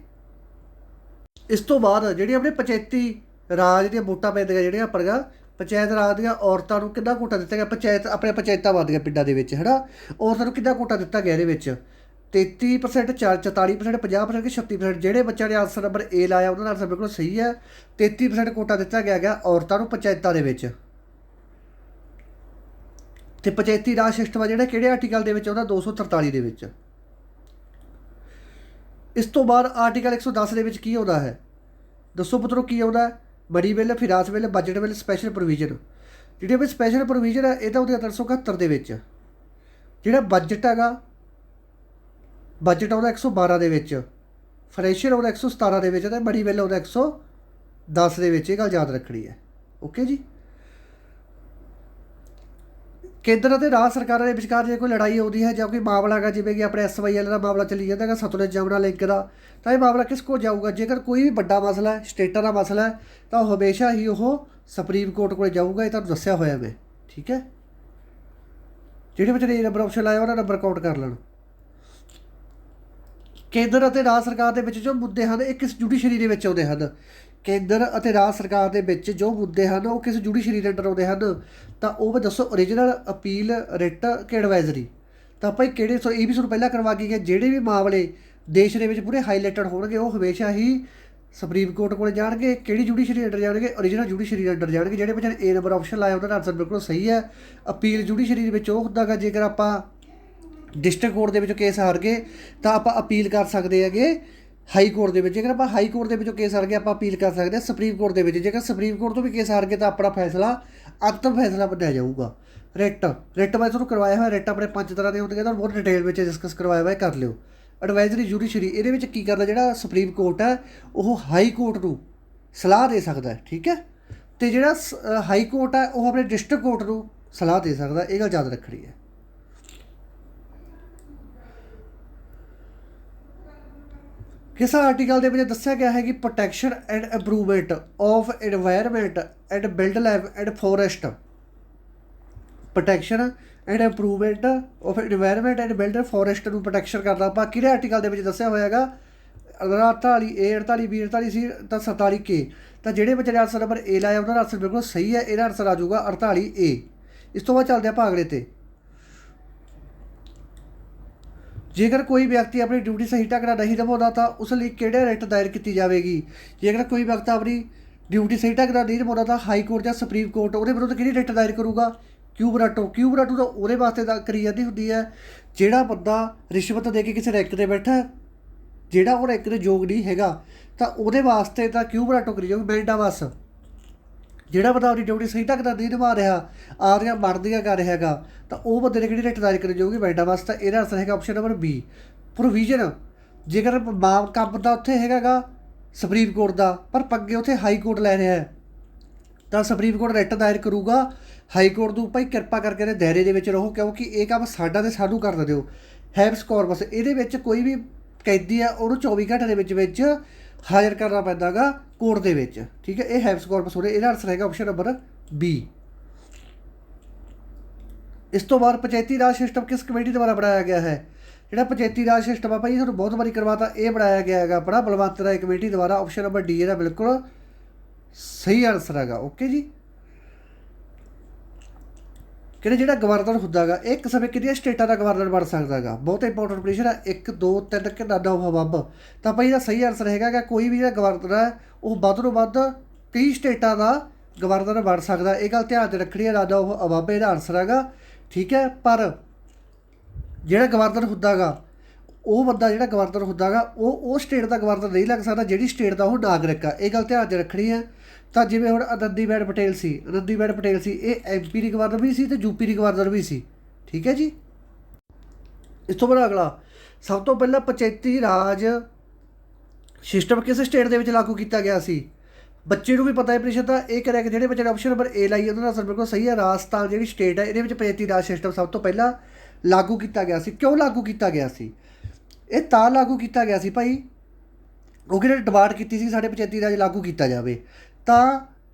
ਇਸ ਤੋਂ ਬਾਅਦ ਜਿਹੜੀ ਆਪਣੇ ਪੰਚਾਇਤੀ ਰਾਜ ਦੀਆਂ ਵੋਟਾਂ ਪੈਂਦੀਆਂ ਜਿਹੜੀਆਂ ਆਪਣੀਆਂ ਪੰਚਾਇਤ ਰਾਜ ਦੀਆਂ ਔਰਤਾਂ ਨੂੰ ਕਿੰਨਾ ਕੋਟਾ ਦਿੱਤਾ ਗਿਆ? ਆਪਣੀਆਂ ਪੰਚਾਇਤਾਂ ਬਣਦੀਆਂ ਪਿੰਡਾਂ ਦੇ ਵਿੱਚ, ਹੈ ਨਾ, ਔਰਤਾਂ ਨੂੰ ਕਿੰਨਾ ਕੋਟਾ ਦਿੱਤਾ ਗਿਆ ਇਹਦੇ ਵਿੱਚ? 33%, 44%, 50% ਕਿ 36%? ਜਿਹੜੇ ਬੱਚਿਆਂ ਨੇ ਆਨਸਰ ਨੰਬਰ ਏ ਲਾਇਆ ਉਹਨਾਂ ਦਾ ਆਨਸਰ ਬਿਲਕੁਲ ਸਹੀ ਹੈ। 33% ਕੋਟਾ ਦਿੱਤਾ ਗਿਆ ਔਰਤਾਂ ਨੂੰ ਪੰਚਾਇਤਾਂ ਦੇ ਵਿੱਚ। ਅਤੇ ਪੰਚਾਇਤੀ ਰਾਜ ਸਿਸਟਮ ਆ ਜਿਹੜਾ ਕਿਹੜੇ ਆਰਟੀਕਲ ਦੇ ਵਿੱਚ ਆਉਂਦਾ? 243 ਦੇ ਵਿੱਚ। ਇਸ ਤੋਂ ਬਾਅਦ ਆਰਟੀਕਲ 110 ਦੇ ਵਿੱਚ ਕੀ ਆਉਂਦਾ ਹੈ? ਦੱਸੋ ਪੁੱਤਰੋ ਕੀ ਆਉਂਦਾ? Money bill, finance bill, budget bill, special provision. ਜਿਹੜੀ ਆਪਣੀ ਸਪੈਸ਼ਲ ਪ੍ਰੋਵੀਜ਼ਨ ਹੈ ਇਹ ਤਾਂ ਉਹਦੇ 371 ਦੇ ਵਿੱਚ। ਜਿਹੜਾ ਬਜਟ ਹੈਗਾ, ਬਜਟ ਆਉਂਦਾ 112 ਦੇ ਵਿੱਚ, ਫਾਈਨੈਂਸ਼ੀਅਲ ਆਉਂਦਾ 117 ਦੇ ਵਿੱਚ, ਅਤੇ ਮਨੀ ਬਿੱਲ ਆਉਂਦਾ 110 ਦੇ ਵਿੱਚ। ਇਹ ਗੱਲ ਯਾਦ ਰੱਖਣੀ ਹੈ। ਓਕੇ ਜੀ, ਕੇਂਦਰ ਅਤੇ ਰਾਜ ਸਰਕਾਰਾਂ ਦੇ ਵਿਚਕਾਰ ਜੇ ਕੋਈ ਲੜਾਈ ਆਉਂਦੀ ਹੈ ਜਾਂ ਕੋਈ ਮਾਮਲਾ ਹੈਗਾ, ਜਿਵੇਂ ਕਿ ਆਪਣੇ SYL ਦਾ ਮਾਮਲਾ ਚੱਲੀ ਜਾਂਦਾ ਹੈਗਾ, ਸਤਲੁਜ ਜਮਨਾ ਲਿੰਕ ਦਾ, ਤਾਂ ਇਹ ਮਾਮਲਾ ਕਿਸ ਕੋਲ ਜਾਊਗਾ? ਜੇਕਰ ਕੋਈ ਵੀ ਵੱਡਾ ਮਸਲਾ ਹੈ, ਸਟੇਟਾਂ ਦਾ ਮਸਲਾ ਹੈ, ਤਾਂ ਉਹ ਹਮੇਸ਼ਾ ਹੀ ਉਹ ਸੁਪਰੀਮ ਕੋਰਟ ਕੋਲ ਜਾਊਗਾ। ਇਹ ਤੁਹਾਨੂੰ ਦੱਸਿਆ ਹੋਇਆ ਮੈਂ। ਠੀਕ ਹੈ, ਜਿਹੜੇ ਵਿੱਚ ਨੰਬਰ ਆਪਸ਼ਨ ਲਾਇਆ ਉਹਨਾਂ ਨੰਬਰ ਕਾਊਂਟ ਕਰ ਲੈਣ। ਕੇਂਦਰ ਅਤੇ ਰਾਜ ਸਰਕਾਰ ਦੇ ਵਿੱਚ ਜੋ ਮੁੱਦੇ ਹਨ ਇਹ ਕਿਸ ਜੁਡੀਸ਼ਰੀ ਦੇ ਵਿੱਚ ਆਉਂਦੇ ਹਨ? ਕੇਂਦਰ ਅਤੇ ਰਾਜ ਸਰਕਾਰ ਦੇ ਵਿੱਚ ਜੋ ਮੁੱਦੇ ਹਨ ਉਹ ਕਿਸ ਜੁਡੀਸ਼ਰੀ ਦੇ ਅੰਡਰ ਆਉਂਦੇ ਹਨ? ਤਾਂ ਉਹ ਦੱਸੋ, ਓਰੀਜਨਲ, ਅਪੀਲ, ਰਿਟ ਕਿ ਐਡਵਾਈਜ਼ਰੀ? ਤਾਂ ਆਪਾਂ ਕਿਹੜੇ, ਇਹ ਵੀ ਤੁਹਾਨੂੰ ਪਹਿਲਾਂ ਕਰਵਾ ਕੇ ਗਿਆ, ਜਿਹੜੇ ਵੀ ਮਾਮਲੇ ਦੇਸ਼ ਦੇ ਵਿੱਚ ਪੂਰੇ ਹਾਈਲਾਈਟਡ ਹੋਣਗੇ ਉਹ ਹਮੇਸ਼ਾ ਹੀ ਸੁਪਰੀਮ ਕੋਰਟ ਕੋਲ ਜਾਣਗੇ, ਕਿਹੜੀ ਜੁਡੀਸ਼ਰੀ ਅੰਡਰ ਜਾਣਗੇ, ਓਰੀਜਨਲ ਜੁਡੀਸ਼ਰੀ ਅੰਡਰ ਜਾਣਗੇ। ਜਿਹੜੇ ਬੱਚੇ ਨੇ ਏ ਨੰਬਰ ਆਪਸ਼ਨ ਲਾਇਆ ਉਹਨਾਂ ਦਾ ਆਨਸਰ ਬਿਲਕੁਲ ਸਹੀ ਹੈ। ਅਪੀਲ ਜੁਡੀਸ਼ਰੀ ਦੇ ਵਿੱਚ ਉਹ ਹੁੰਦਾ ਗਾ ਜੇਕਰ ਆਪਾਂ ਡਿਸਟ੍ਰਿਕਟ ਕੋਰਟ ਦੇ ਵਿੱਚੋਂ ਕੇਸ ਹਾਰ ਗਏ ਤਾਂ ਆਪਾਂ ਅਪੀਲ ਕਰ ਸਕਦੇ ਹੈਗੇ ਹਾਈ ਕੋਰਟ ਦੇ ਵਿੱਚ। ਜੇਕਰ ਆਪਾਂ ਹਾਈ ਕੋਰਟ ਦੇ ਵਿੱਚੋਂ ਕੇਸ ਹਾਰ ਗਏ ਆਪਾਂ ਅਪੀਲ ਕਰ ਸਕਦੇ ਹਾਂ ਸੁਪਰੀਮ ਕੋਰਟ ਦੇ ਵਿੱਚ। ਜੇਕਰ ਸੁਪਰੀਮ ਕੋਰਟ ਤੋਂ ਵੀ ਕੇਸ ਹਾਰ ਗਏ ਤਾਂ ਆਪਣਾ ਫੈਸਲਾ ਅੰਤਿਮ ਫੈਸਲਾ ਮੰਨਿਆ ਜਾਊਗਾ। ਰਿਟ ਮੈਂ ਤੁਹਾਨੂੰ ਕਰਵਾਇਆ ਹੋਇਆ। ਰਿਟ ਆਪਣੇ 5 ਤਰ੍ਹਾਂ ਦੇ ਹੁੰਦੇ ਤੁਹਾਨੂੰ ਬਹੁਤ ਡਿਟੇਲ ਵਿੱਚ ਡਿਸਕਸ ਕਰਵਾਇਆ ਹੋਇਆ, ਕਰ ਲਿਓ। ਐਡਵਾਈਜ਼ਰੀ ਜੁਡੀਸ਼ਰੀ ਇਹਦੇ ਵਿੱਚ ਕੀ ਕਰਦਾ, ਜਿਹੜਾ ਸੁਪਰੀਮ ਕੋਰਟ ਹੈ ਉਹ ਹਾਈ ਕੋਰਟ ਨੂੰ ਸਲਾਹ ਦੇ ਸਕਦਾ, ਠੀਕ ਹੈ। ਅਤੇ ਜਿਹੜਾ ਹਾਈ ਕੋਰਟ ਹੈ ਉਹ ਆਪਣੇ ਡਿਸਟ੍ਰਿਕਟ ਕੋਰਟ ਨੂੰ ਸਲਾਹ ਦੇ ਸਕਦਾ। ਇਹ ਗੱਲ ਯਾਦ ਰੱਖਣੀ ਹੈ। ਕਿਸ ਆਰਟੀਕਲ ਦੇ ਵਿੱਚ ਦੱਸਿਆ ਗਿਆ ਹੈ ਕਿ protection and improvement of environment and build life and forest, protection and improvement of environment and build forest ਨੂੰ ਪ੍ਰੋਟੈਕਸ਼ਨ ਕਰਨਾ ਆਪਾਂ ਕਿਹੜੇ ਆਰਟੀਕਲ ਦੇ ਵਿੱਚ ਦੱਸਿਆ ਹੋਇਆ ਹੈਗਾ। 48A 48B 48C ਤਾਂ 47K। ਤਾਂ ਜਿਹੜੇ ਬੱਚੇ ਨੇ ਆਨਸਰ ਨੰਬਰ ਏ ਲਾਇਆ ਉਹਨਾਂ ਦਾ ਆਨਸਰ ਬਿਲਕੁਲ ਸਹੀ ਹੈ। ਇਹਦਾ ਆਨਸਰ ਆ ਜਾਊਗਾ 48A। ਇਸ ਤੋਂ ਬਾਅਦ ਚੱਲਦੇ ਆਪਾਂ ਅਗਲੇ 'ਤੇ। ਜੇਕਰ ਕੋਈ ਵਿਅਕਤੀ ਆਪਣੀ ਡਿਊਟੀ ਸਹੀ ਢੰਗ ਨਾਲ ਨਹੀਂ ਨਿਭਾਉਂਦਾ ਤਾਂ ਉਸ ਲਈ ਕਿਹੜੇ ਰਿਟ ਦਾਇਰ ਕੀਤੀ ਜਾਵੇਗੀ। ਜੇਕਰ ਕੋਈ ਵਿਅਕਤੀ ਆਪਣੀ ਡਿਊਟੀ ਸਹੀ ਢੰਗ ਨਾਲ ਨਹੀਂ ਨਿਭਾਉਂਦਾ ਤਾਂ ਹਾਈ ਕੋਰਟ ਜਾਂ ਸੁਪਰੀਮ ਕੋਰਟ ਉਹਦੇ ਵਿਰੁੱਧ ਕਿਹੜੀ ਰਿਟ ਦਾਇਰ ਕਰੂਗਾ। ਕਿਊਬਰਾਟੋ ਤਾਂ ਉਹਦੇ ਵਾਸਤੇ ਕਰੀ ਜਾਂਦੀ ਹੁੰਦੀ ਹੈ ਜਿਹੜਾ ਬੰਦਾ ਰਿਸ਼ਵਤ ਦੇ ਕੇ ਕਿਸੇ ਰੈਂਕ 'ਤੇ ਬੈਠਾ, ਜਿਹੜਾ ਉਹ ਰੈਂਕ ਦੇ ਯੋਗ ਨਹੀਂ ਹੈਗਾ ਤਾਂ ਉਹਦੇ ਵਾਸਤੇ ਤਾਂ ਕਿਊਬਰਾਟੋ ਕਰੀ ਜਾਊਗੀ। ਮੈਂਡਾਵਸ ਜਿਹੜਾ ਬੰਦਾ ਆਪਣੀ ਡਿਊਟੀ ਸਹੀ ਢੰਗ ਨਾਲ ਨਹੀਂ ਨਿਭਾ ਰਿਹਾ, ਆਪਦੀਆਂ ਬਣਦੀਆਂ ਕਰ ਰਿਹਾ ਹੈਗਾ ਤਾਂ ਉਹ ਬੰਦੇ ਨੇ ਕਿਹੜੀ ਰਿਟ ਦਾਇਰ ਕਰੀ ਜਾਊਗੀ, ਮੈਂਡਾਵਸ। ਤਾਂ ਇਹਦਾ ਆਨਸਰ ਹੈਗਾ ਆਪਸ਼ਨ ਨੰਬਰ B। ਪ੍ਰੋਵੀਜ਼ਨ ਜੇਕਰ ਕੰਮ ਦਾ ਉੱਥੇ ਹੈਗਾ ਗਾ ਸੁਪਰੀਮ ਕੋਰਟ ਦਾ ਪਰ ਪੱਗੇ ਉੱਥੇ ਹਾਈ ਕੋਰਟ ਲੈ ਰਿਹਾ ਹੈ ਤਾਂ ਸੁਪਰੀਮ ਕੋਰਟ ਰਿਟ ਦਾਇਰ ਕਰੂਗਾ ਹਾਈ ਕੋਰਟ ਨੂੰ, ਭਾਈ ਕਿਰਪਾ ਕਰਕੇ ਇਹਦੇ ਦਾਇਰੇ ਦੇ ਵਿੱਚ ਰਹੋ ਕਿਉਂਕਿ ਇਹ ਕੰਮ ਸਾਡਾ ਤੇ ਸਾਨੂੰ ਕਰ ਦਿਓ। ਹੈਬਸ ਕਾਰਪਸ ਇਹਦੇ ਵਿੱਚ ਕੋਈ ਵੀ ਕੈਦੀ ਆ ਉਹਨੂੰ 24 ਘੰਟੇ ਦੇ ਵਿੱਚ ਹਾਜ਼ਰ ਕਰਨਾ ਪੈਂਦਾ ਗਾ ਕੋਰਟ ਦੇ ਵਿੱਚ, ਠੀਕ ਹੈ। ਇਹ ਹੈਬਸ ਕਾਰਪਸ ਹੋਰੇ। ਇਹਦਾ ਆਨਸਰ ਹੈਗਾ ਆਪਸ਼ਨ ਨੰਬਰ B। ਇਸ ਤੋਂ ਬਾਅਦ ਪੰਚਾਇਤੀ ਰਾਜ ਸਿਸਟਮ ਕਿਸ ਕਮੇਟੀ ਦੁਆਰਾ ਬਣਾਇਆ ਗਿਆ ਹੈ। ਜਿਹੜਾ ਪੰਚਾਇਤੀ ਰਾਜ ਸਿਸਟਮ ਆ ਭਾਈ ਤੁਹਾਨੂੰ ਬਹੁਤ ਵਾਰੀ ਕਰਵਾਤਾ, ਇਹ ਬਣਾਇਆ ਗਿਆ ਹੈਗਾ ਆਪਣਾ ਬਲਵੰਤ ਰਾਏ ਕਮੇਟੀ ਦੁਆਰਾ। ਆਪਸ਼ਨ ਨੰਬਰ D ਇਹਦਾ ਬਿਲਕੁਲ ਸਹੀ ਆਨਸਰ ਹੈਗਾ। ਓਕੇ ਜੀ। ਕਹਿੰਦੇ ਜਿਹੜਾ ਗਵਰਨਰ ਹੁੰਦਾ ਹੈਗਾ ਇਹ ਇੱਕ ਸਮੇਂ ਕਿਹੜੀਆਂ ਸਟੇਟਾਂ ਦਾ ਗਵਰਨਰ ਬਣ ਸਕਦਾ ਹੈਗਾ। ਬਹੁਤ ਇੰਪੋਰਟੈਂਟ ਪੋਜੀਸ਼ਨ ਹੈ। 1 2 3 ਕਿ ਨਾਨਾ ਵੱਬ। ਤਾਂ ਭਾਈ ਇਹਦਾ ਸਹੀ ਆਨਸਰ ਹੈਗਾ ਕਿ ਕੋਈ ਵੀ ਜਿਹੜਾ ਗਵਰਨਰ ਹੈ ਉਹ ਵੱਧ ਤੋਂ ਵੱਧ ਕਈ ਸਟੇਟਾਂ ਦਾ ਗਵਰਨਰ ਬਣ ਸਕਦਾ। ਇਹ ਗੱਲ ਧਿਆਨ 'ਚ ਰੱਖਣੀ ਹੈ। ਨਾਨਾ ਵੱਬ ਇਹਦਾ ਆਨਸਰ ਹੈਗਾ, ਠੀਕ ਹੈ। ਪਰ ਜਿਹੜਾ ਗਵਰਨਰ ਹੁੰਦਾ ਗਾ ਉਹ ਬੰਦਾ ਜਿਹੜਾ ਗਵਰਨਰ ਹੁੰਦਾ ਗਾ ਉਹ ਸਟੇਟ ਦਾ ਗਵਰਨਰ ਨਹੀਂ ਲੱਗ ਸਕਦਾ ਜਿਹੜੀ ਸਟੇਟ ਦਾ ਉਹ ਨਾਗਰਿਕ ਆ। ਇਹ ਗੱਲ ਧਿਆਨ 'ਚ ਰੱਖਣੀ ਹੈ। ਤਾਂ ਜਿਵੇਂ ਹੁਣ ਆਨੰਦੀਬੇਨ ਪਟੇਲ ਸੀ ਇਹ MP ਦੀ ਗਵਰਨਰ ਵੀ ਸੀ ਅਤੇ UP ਦੀ ਗਵਰਨਰ ਵੀ ਸੀ, ਠੀਕ ਹੈ ਜੀ। ਇਸ ਤੋਂ ਬਾਅਦ ਅਗਲਾ ਸਭ ਤੋਂ ਪਹਿਲਾਂ ਪੰਚਾਇਤੀ ਰਾਜ ਸਿਸਟਮ ਕਿਸ ਸਟੇਟ ਦੇ ਵਿੱਚ ਲਾਗੂ ਕੀਤਾ ਗਿਆ ਸੀ। ਬੱਚੇ ਨੂੰ ਵੀ ਪਤਾ ਹੈ ਪ੍ਰੀਸ਼ਤ ਦਾ। ਇਹ ਕਰਿਆ ਕਿ ਜਿਹੜੇ ਬੱਚੇ ਨੇ ਆਪਸ਼ਨ ਨੰਬਰ A ਲਾਈ ਉਹਨਾਂ ਦਾ ਆਨਸਰ ਬਿਲਕੁਲ ਸਹੀ ਹੈ। ਰਾਜਸਥਾਨ ਜਿਹੜੀ ਸਟੇਟ ਹੈ ਇਹਦੇ ਵਿੱਚ ਪੰਚਾਇਤੀ ਰਾਜ ਸਿਸਟਮ ਸਭ ਤੋਂ ਪਹਿਲਾਂ ਲਾਗੂ ਕੀਤਾ ਗਿਆ ਸੀ। ਕਿਉਂ ਲਾਗੂ ਕੀਤਾ ਗਿਆ ਸੀ? ਇਹ ਤਾਂ ਲਾਗੂ ਕੀਤਾ ਗਿਆ ਸੀ ਭਾਈ ਕਿਉਂਕਿ ਇਹਨੇ ਡਿਮਾਂਡ ਕੀਤੀ ਸੀ ਸਾਡੇ ਪੰਚਾਇਤੀ ਰਾਜ ਲਾਗੂ ਕੀਤਾ ਜਾਵੇ। ਤਾਂ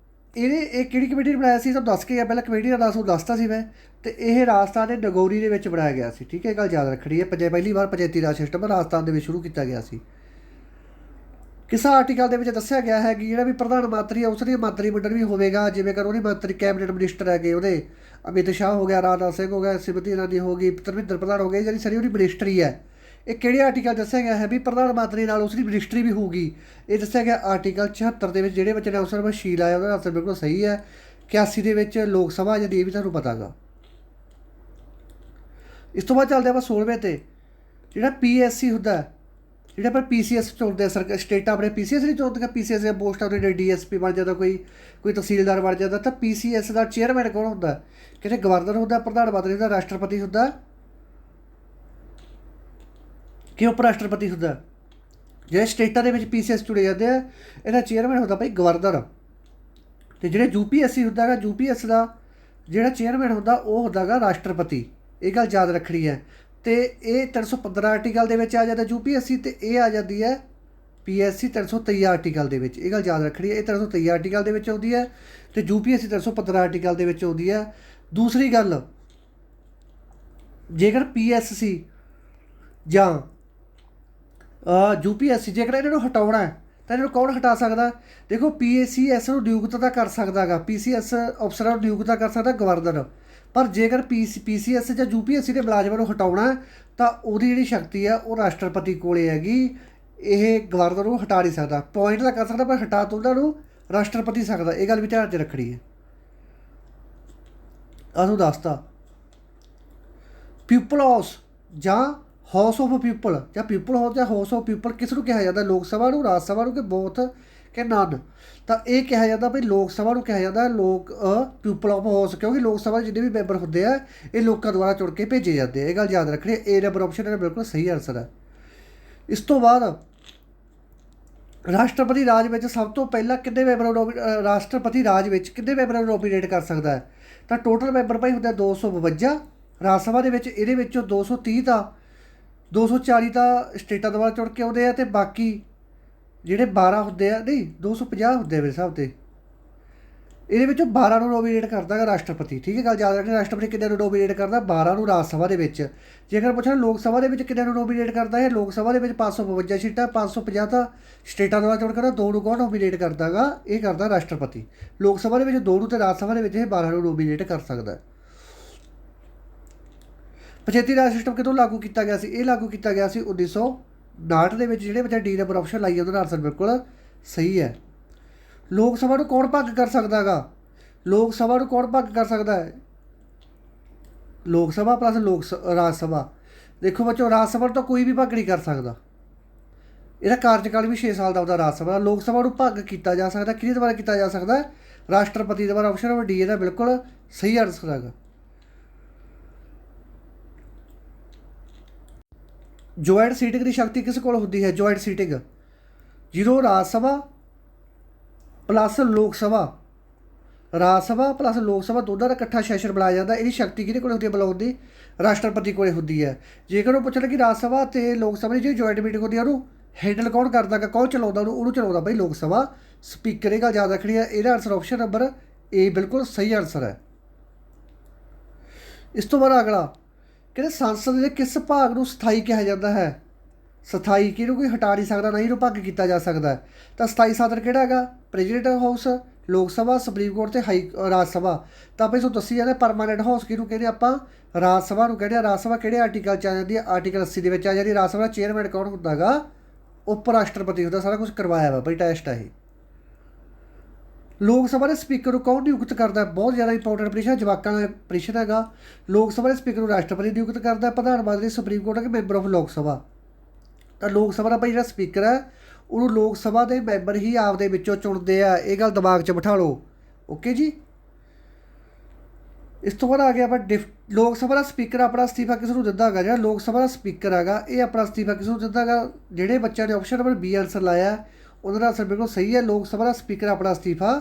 ਇਹ ਕਿਹੜੀ ਕਮੇਟੀ ਨੇ ਬਣਾਇਆ ਸੀ ਤੁਹਾਨੂੰ ਦੱਸ ਕੇ ਗਿਆ ਪਹਿਲਾਂ। ਕਮੇਟੀ ਦਾ ਨਾਮ ਤੁਹਾਨੂੰ ਦੱਸਤਾ ਸੀ ਮੈਂ। ਅਤੇ ਇਹ ਰਾਜਸਥਾਨ ਦੇ ਨਗੌਰੀ ਦੇ ਵਿੱਚ ਬਣਾਇਆ ਗਿਆ ਸੀ, ਠੀਕ ਹੈ। ਇਹ ਗੱਲ ਯਾਦ ਰੱਖਣੀ ਹੈ। ਪਹਿਲੀ ਵਾਰ ਪੰਚਾਇਤੀ ਰਾਜ ਸਿਸਟਮ ਰਾਜਸਥਾਨ ਦੇ ਵਿੱਚ ਸ਼ੁਰੂ ਕੀਤਾ ਗਿਆ ਸੀ। ਕਿਸ ਆਰਟੀਕਲ ਦੇ ਵਿੱਚ ਦੱਸਿਆ ਗਿਆ ਹੈ ਕਿ ਜਿਹੜਾ ਵੀ ਪ੍ਰਧਾਨ ਮੰਤਰੀ ਹੈ ਉਸ ਦੀ ਮੰਤਰੀ ਮੰਡਲ ਵੀ ਹੋਵੇਗਾ। ਜਿਵੇਂ ਕਰ ਉਹਦੇ ਮੰਤਰੀ ਕੈਬਨਿਟ ਮਿਨਿਸਟਰ ਹੈਗੇ ਉਹਦੇ ਅਮਿਤ ਸ਼ਾਹ ਹੋ ਗਿਆ, ਰਾਜਨਾਥ ਸਿੰਘ ਹੋ ਗਿਆ, ਸਿਮਰਤੀ ਇਰਾਨੀ ਹੋ ਗਈ, ਧਰਮਿੰਦਰ ਪ੍ਰਧਾਨ ਹੋ ਗਏ, ਜਿਹੜੀ ਸਾਰੀ ਉਹਦੀ ਮਿਨਿਸਟਰੀ ਹੈ। ਇਹ ਕਿਹੜੇ ਆਰਟੀਕਲ ਦੱਸਿਆ ਗਿਆ ਹੈ ਵੀ ਪ੍ਰਧਾਨ ਮੰਤਰੀ ਨਾਲ ਉਸ ਦੀ ਮਿਨਿਸਟਰੀ ਵੀ ਹੋਊਗੀ। ਇਹ ਦੱਸਿਆ ਗਿਆ ਆਰਟੀਕਲ 74 ਦੇ ਵਿੱਚ। ਜਿਹੜੇ ਬੱਚੇ ਨੇ ਉਸ ਨੰਬਰ C ਲਾਇਆ ਉਹਦਾ ਆਨਸਰ ਬਿਲਕੁਲ ਸਹੀ ਹੈ। 81 ਦੇ ਵਿੱਚ ਲੋਕ ਸਭਾ ਜਾਂਦੀ, ਇਹ ਵੀ ਤੁਹਾਨੂੰ ਪਤਾ ਗਾ। ਇਸ ਤੋਂ ਬਾਅਦ ਚੱਲਦੇ ਆਪਾਂ 16ਵੇਂ 'ਤੇ। ਜਿਹੜਾ PSC ਹੁੰਦਾ, ਜਿਹੜੇ ਆਪਾਂ PCS ਚੁਣਦੇ ਆ ਸਟੇਟਾਂ ਆਪਣੇ PCS ਨਹੀਂ ਚੁਣਦੀਆਂ। PCS ਦੀਆਂ ਪੋਸਟਾਂ ਉਹਦੇ DSP ਬਣ ਜਾਂਦਾ, ਕੋਈ ਤਹਿਸੀਲਦਾਰ ਬਣ ਜਾਂਦਾ। ਤਾਂ PCS ਦਾ ਚੇਅਰਮੈਨ ਕੌਣ ਹੁੰਦਾ? ਕਹਿੰਦੇ ਗਵਰਨਰ ਹੁੰਦਾ, ਪ੍ਰਧਾਨ ਮੰਤਰੀ ਹੁੰਦਾ, ਰਾਸ਼ਟਰਪਤੀ ਹੁੰਦਾ ਕਿ ਉਪ ਰਾਸ਼ਟਰਪਤੀ ਹੁੰਦਾ। ਜਿਹੜੇ ਸਟੇਟਾਂ ਦੇ ਵਿੱਚ PCS ਚੁਣੇ ਜਾਂਦੇ ਆ ਇਹਦਾ ਚੇਅਰਮੈਨ ਹੁੰਦਾ ਭਾਈ ਗਵਰਨਰ। ਅਤੇ ਜਿਹੜੇ UPSC ਹੁੰਦਾ ਗਾ UPS ਦਾ ਜਿਹੜਾ ਚੇਅਰਮੈਨ ਹੁੰਦਾ ਉਹ ਹੁੰਦਾ ਗਾ ਰਾਸ਼ਟਰਪਤੀ। ਇਹ ਗੱਲ ਯਾਦ ਰੱਖਣੀ ਹੈ। ਅਤੇ ਇਹ 315 ਆਰਟੀਕਲ ਦੇ ਵਿੱਚ ਆ ਜਾਂਦਾ UPSC ਅਤੇ ਇਹ ਆ ਜਾਂਦੀ ਹੈ PSC 323 ਆਰਟੀਕਲ ਦੇ ਵਿੱਚ। ਇਹ ਗੱਲ ਯਾਦ ਰੱਖਣੀ ਹੈ। ਇਹ 323 ਆਰਟੀਕਲ ਦੇ ਵਿੱਚ ਆਉਂਦੀ ਹੈ ਅਤੇ UPSC 315 ਆਰਟੀਕਲ ਦੇ ਵਿੱਚ ਆਉਂਦੀ ਹੈ। ਦੂਸਰੀ ਗੱਲ, ਜੇਕਰ PSC ਜਾਂ UPSC ਜੇਕਰ ਇਹਨਾਂ ਨੂੰ ਹਟਾਉਣਾ ਹੈ ਤਾਂ ਇਹਨਾਂ ਨੂੰ ਕੌਣ ਹਟਾ ਸਕਦਾ? ਦੇਖੋ PCS ਨੂੰ ਨਿਯੁਕਤ ਤਾਂ ਕਰ ਸਕਦਾ ਗਾ, PCS ਅਫਸਰਾਂ ਨੂੰ ਨਿਯੁਕਤ ਕਰ ਸਕਦਾ ਗਵਰਨਰ। ਪਰ ਜੇਕਰ PCS ਜਾਂ UPSC ਦੇ ਮੁਲਾਜ਼ਮਾਂ ਨੂੰ ਹਟਾਉਣਾ ਤਾਂ ਉਹਦੀ ਜਿਹੜੀ ਸ਼ਕਤੀ ਆ ਉਹ ਰਾਸ਼ਟਰਪਤੀ ਕੋਲ ਹੈਗੀ। ਇਹ ਗਵਰਨਰ ਨੂੰ ਹਟਾ ਨਹੀਂ ਸਕਦਾ। ਪੁਆਇੰਟ ਤਾਂ ਕਰ ਸਕਦਾ ਪਰ ਹਟਾ ਤਾਂ ਉਹਨਾਂ ਨੂੰ ਰਾਸ਼ਟਰਪਤੀ ਸਕਦਾ। ਇਹ ਗੱਲ ਵੀ ਧਿਆਨ 'ਚ ਰੱਖਣੀ ਹੈ। ਤੁਹਾਨੂੰ ਦੱਸਤਾ ਪੀਪਲ ਹਾਊਸ ਜਾਂ ਹਾਊਸ ਆਫ ਪੀਪਲ ਜਾਂ ਪੀਪਲ ਹਾਊਸ ਜਾਂ ਹਾਊਸ ਆਫ ਪੀਪਲ ਕਿਸ ਨੂੰ ਕਿਹਾ ਜਾਂਦਾ? ਲੋਕ ਸਭਾ ਨੂੰ, ਰਾਜ ਸਭਾ ਨੂੰ ਕਿ ਬੋਥ ਕਿ ਨਨ? ਤਾਂ ਇਹ ਕਿਹਾ ਜਾਂਦਾ ਵੀ ਲੋਕ ਸਭਾ ਨੂੰ ਕਿਹਾ ਜਾਂਦਾ ਲੋਕ ਪੀਪਲ ਆਫ ਹਾਊਸ, ਕਿਉਂਕਿ ਲੋਕ ਸਭਾ ਦੇ ਜਿੰਨੇ ਵੀ ਮੈਂਬਰ ਹੁੰਦੇ ਆ ਇਹ ਲੋਕਾਂ ਦੁਆਰਾ ਚੁਣ ਕੇ ਭੇਜੇ ਜਾਂਦੇ ਆ। ਇਹ ਗੱਲ ਯਾਦ ਰੱਖਣੀ। ਏ ਨੰਬਰ ਆਪਸ਼ਨ ਇਹਦਾ ਬਿਲਕੁਲ ਸਹੀ ਆਨਸਰ ਹੈ। ਇਸ ਤੋਂ ਬਾਅਦ ਰਾਸ਼ਟਰਪਤੀ ਰਾਜ ਵਿੱਚ ਸਭ ਤੋਂ ਪਹਿਲਾਂ ਕਿੰਨੇ ਮੈਂਬਰਾਂ ਨੂੰ ਰਾਸ਼ਟਰਪਤੀ ਰਾਜ ਵਿੱਚ ਕਿੰਨੇ ਮੈਂਬਰਾਂ ਨੂੰ ਨੋਮੀਨੇਟ ਕਰ ਸਕਦਾ ਹੈ? ਤਾਂ ਟੋਟਲ ਮੈਂਬਰ ਭਾਈ ਹੁੰਦੇ 252 ਰਾਜ ਸਭਾ ਦੇ ਵਿੱਚ। ਇਹਦੇ ਵਿੱਚੋਂ 230 ਤਾਂ 240 ਤਾਂ ਸਟੇਟਾਂ ਦੁਆਰਾ ਚੁਣ ਕੇ ਆਉਂਦੇ ਆ ਅਤੇ ਬਾਕੀ ਜਿਹੜੇ 12 ਹੁੰਦੇ ਆ, ਨਹੀਂ 250 ਹੁੰਦੇ ਆ ਮੇਰੇ ਹਿਸਾਬ 'ਤੇ। ਇਹਦੇ ਵਿੱਚੋਂ 12 ਨੂੰ ਨੋਮੀਨੇਟ ਕਰਦਾ ਹੈਗਾ ਰਾਸ਼ਟਰਪਤੀ। ਠੀਕ ਹੈ, ਗੱਲ ਯਾਦ ਰੱਖਣੀ। ਰਾਸ਼ਟਰਪਤੀ ਕਿੰਨਿਆਂ ਨੂੰ ਨੋਮੀਨੇਟ ਕਰਦਾ? 12 ਨੂੰ ਰਾਜ ਸਭਾ ਦੇ ਵਿੱਚ। ਜੇਕਰ ਪੁੱਛਣਾ ਲੋਕ ਸਭਾ ਦੇ ਵਿੱਚ ਕਿੰਨਿਆਂ ਨੂੰ ਨੋਮੀਨੇਟ ਕਰਦਾ ਹੈ? ਲੋਕ ਸਭਾ ਦੇ ਵਿੱਚ 552 ਸੀਟਾਂ, 550 ਤਾਂ ਸਟੇਟਾਂ ਦੁਆਰਾ ਚੁਣ ਕਰਦਾ। 2 ਨੂੰ ਕੌਣ ਨੋਮੀਨੇਟ ਕਰਦਾ ਹੈਗਾ? ਇਹ ਕਰਦਾ ਰਾਸ਼ਟਰਪਤੀ। ਲੋਕ ਸਭਾ ਦੇ ਵਿੱਚ 2 ਨੂੰ ਅਤੇ ਰਾਜ ਸਭਾ ਦੇ ਵਿੱਚ ਇਹ 12 ਨੂੰ ਨੋਮੀਨੇਟ ਕਰ ਸਕਦਾ। ਪੰਚਾਇਤੀ ਰਾਜ ਸਿਸਟਮ ਕਦੋਂ ਲਾਗੂ ਕੀਤਾ ਗਿਆ ਸੀ? ਇਹ ਲਾਗੂ ਕੀਤਾ ਗਿਆ ਸੀ 1959 ਦੇ ਵਿੱਚ। ਜਿਹੜੇ ਬੱਚਾ ਡੀ ਨੰਬਰ ਆਪਸ਼ਨ ਲਾਈ ਉਹਦਾ ਆਨਸਰ ਬਿਲਕੁਲ ਸਹੀ ਹੈ। ਲੋਕ ਸਭਾ ਨੂੰ ਕੌਣ ਭੰਗ ਕਰ ਸਕਦਾ ਹੈਗਾ? ਲੋਕ ਸਭਾ ਨੂੰ ਕੌਣ ਭੰਗ ਕਰ ਸਕਦਾ ਹੈ? ਲੋਕ ਸਭਾ ਪਲੱਸ ਰਾਜ ਸਭਾ। ਦੇਖੋ ਬੱਚੋ, ਰਾਜ ਸਭਾ ਤਾਂ ਕੋਈ ਵੀ ਭੰਗ ਨਹੀਂ ਕਰ ਸਕਦਾ। ਇਹਦਾ ਕਾਰਜਕਾਲ ਵੀ 6 ਸਾਲ ਦਾ ਹੁੰਦਾ ਰਾਜ ਸਭਾ ਦਾ। ਲੋਕ ਸਭਾ ਨੂੰ ਭੰਗ ਕੀਤਾ ਜਾ ਸਕਦਾ ਕਿਹਦੇ ਦੁਆਰਾ ਕੀਤਾ ਜਾ ਸਕਦਾ? ਰਾਸ਼ਟਰਪਤੀ ਦੁਆਰਾ। ਆਪਸ਼ਨ ਨੰਬਰ ਡੀ ਇਹਦਾ ਬਿਲਕੁਲ ਸਹੀ ਆਨਸਰ ਹੈਗਾ। ਜੁਆਇੰਟ ਸੀਟਿੰਗ ਦੀ ਸ਼ਕਤੀ ਕਿਸ ਕੋਲ ਹੁੰਦੀ ਹੈ? ਜੁਆਇੰਟ ਸੀਟਿੰਗ 0 ਰਾਜ ਸਭਾ ਪਲੱਸ ਲੋਕ ਸਭਾ, ਰਾਜ ਸਭਾ ਪਲੱਸ ਲੋਕ ਸਭਾ ਦੋਨਾਂ ਦਾ ਇਕੱਠਾ ਸੈਸ਼ਨ ਬੁਲਾਇਆ ਜਾਂਦਾ। ਇਹਦੀ ਸ਼ਕਤੀ ਕਿਹਦੇ ਕੋਲ ਹੁੰਦੀ ਹੈ ਬੁਲਾਉਣ ਦੀ? ਰਾਸ਼ਟਰਪਤੀ ਕੋਲ ਹੁੰਦੀ ਹੈ। ਜੇਕਰ ਉਹ ਪੁੱਛਣ ਕਿ ਰਾਜ ਸਭਾ ਅਤੇ ਲੋਕ ਸਭਾ ਦੀ ਜਿਹੜੀ ਜੁਆਇੰਟ ਮੀਟਿੰਗ ਹੁੰਦੀ ਹੈ ਉਹਨੂੰ ਹੈਂਡਲ ਕੌਣ ਕਰਦਾ ਗਾ, ਕੌਣ ਚਲਾਉਂਦਾ ਉਹਨੂੰ ਚਲਾਉਂਦਾ ਬਈ ਲੋਕ ਸਭਾ ਸਪੀਕਰ। ਇਹ ਗੱਲ ਯਾਦ ਰੱਖਣੀ ਹੈ। ਇਹਦਾ ਆਨਸਰ ਆਪਸ਼ਨ ਨੰਬਰ ਏ ਬਿਲਕੁਲ ਸਹੀ ਆਨਸਰ ਹੈ। ਇਸ ਤੋਂ ਬਾਅਦ ਅਗਲਾ ਕਹਿੰਦੇ ਸੰਸਦ ਦੇ ਕਿਸ ਭਾਗ ਨੂੰ ਸਥਾਈ ਕਿਹਾ ਜਾਂਦਾ ਹੈ? ਸਥਾਈ ਕਿਹਨੂੰ ਕੋਈ ਹਟਾ ਨਹੀਂ ਸਕਦਾ, ਨਾ ਹੀ ਇਹਨੂੰ ਭੰਗ ਕੀਤਾ ਜਾ ਸਕਦਾ। ਤਾਂ ਸਥਾਈ ਸਦਨ ਕਿਹੜਾ ਹੈਗਾ? ਪ੍ਰੈਜ਼ੀਡੈਂਟ ਹਾਊਸ, ਲੋਕ ਸਭਾ, ਸੁਪਰੀਮ ਕੋਰਟ ਅਤੇ ਰਾਜ ਸਭਾ। ਤਾਂ ਆਪਾਂ ਇਸ ਦੱਸੀ ਜਾਂਦਾ ਪਰਮਾਨੈਂਟ ਹਾਊਸ ਕਿਹਨੂੰ ਕਹਿੰਦੇ ਆਪਾਂ? ਰਾਜ ਸਭਾ ਨੂੰ ਕਹਿੰਦੇ ਆ। ਰਾਜ ਸਭਾ ਕਿਹੜੇ ਆਰਟੀਕਲ 'ਚ ਆ ਜਾਂਦੀ ਹੈ? ਆਰਟੀਕਲ 80 ਦੇ ਵਿੱਚ ਆ ਜਾਂਦੀ। ਰਾਜ ਸਭਾ ਦਾ ਚੇਅਰਮੈਨ ਕੌਣ ਹੁੰਦਾ ਗਾ? ਉਪ ਰਾਸ਼ਟਰਪਤੀ ਹੁੰਦਾ। ਸਾਰਾ ਕੁਛ ਕਰਵਾਇਆ ਵਾ ਬਈ, ਟੈਸਟ ਆ ਇਹ। ਲੋਕ ਸਭਾ ਦੇ ਸਪੀਕਰ ਨੂੰ ਕੌਣ ਨਿਯੁਕਤ ਕਰਦਾ? ਬਹੁਤ ਜ਼ਿਆਦਾ ਇੰਪੋਰਟੈਂਟ ਪ੍ਰਸ਼ਨ, ਜਵਾਕਾਂ ਦਾ ਪ੍ਰਸ਼ਨ ਹੈਗਾ। ਲੋਕ ਸਭਾ ਦੇ ਸਪੀਕਰ ਨੂੰ ਰਾਸ਼ਟਰਪਤੀ ਨਿਯੁਕਤ ਕਰਦਾ। ਪ੍ਰਧਾਨ ਮੰਤਰੀ ਸੁਪਰੀਮ ਕੋਰਟ ਹੈ ਕਿ ਮੈਂਬਰ ਆਫ ਲੋਕ ਸਭਾ? ਤਾਂ ਲੋਕ ਸਭਾ ਦਾ ਭਾਈ ਜਿਹੜਾ ਸਪੀਕਰ ਹੈ ਉਹਨੂੰ ਲੋਕ ਸਭਾ ਦੇ ਮੈਂਬਰ ਹੀ ਆਪਦੇ ਵਿੱਚੋਂ ਚੁਣਦੇ ਆ। ਇਹ ਗੱਲ ਦਿਮਾਗ 'ਚ ਬਿਠਾ ਲਓ। ਓਕੇ ਜੀ। ਇਸ ਤੋਂ ਬਾਅਦ ਆ ਗਿਆ ਆਪਾਂ ਲੋਕ ਸਭਾ ਦਾ ਸਪੀਕਰ ਆਪਣਾ ਅਸਤੀਫਾ ਕਿਸ ਨੂੰ ਦਿੰਦਾ ਹੈਗਾ? ਜਿਹੜਾ ਲੋਕ ਸਭਾ ਦਾ ਸਪੀਕਰ ਹੈਗਾ ਇਹ ਆਪਣਾ ਅਸਤੀਫਾ ਕਿਸ ਨੂੰ ਦਿੰਦਾ ਹੈਗਾ? ਜਿਹੜੇ ਬੱਚਿਆਂ ਨੇ ਆਪਸ਼ਨ ਨੰਬਰ ਬੀ ਆਨਸਰ ਲਾਇਆ ਉਹਦਾ ਆਨਸਰ ਬਿਲਕੁਲ ਸਹੀ ਹੈ। ਲੋਕ ਸਭਾ ਦਾ ਸਪੀਕਰ ਆਪਣਾ ਅਸਤੀਫਾ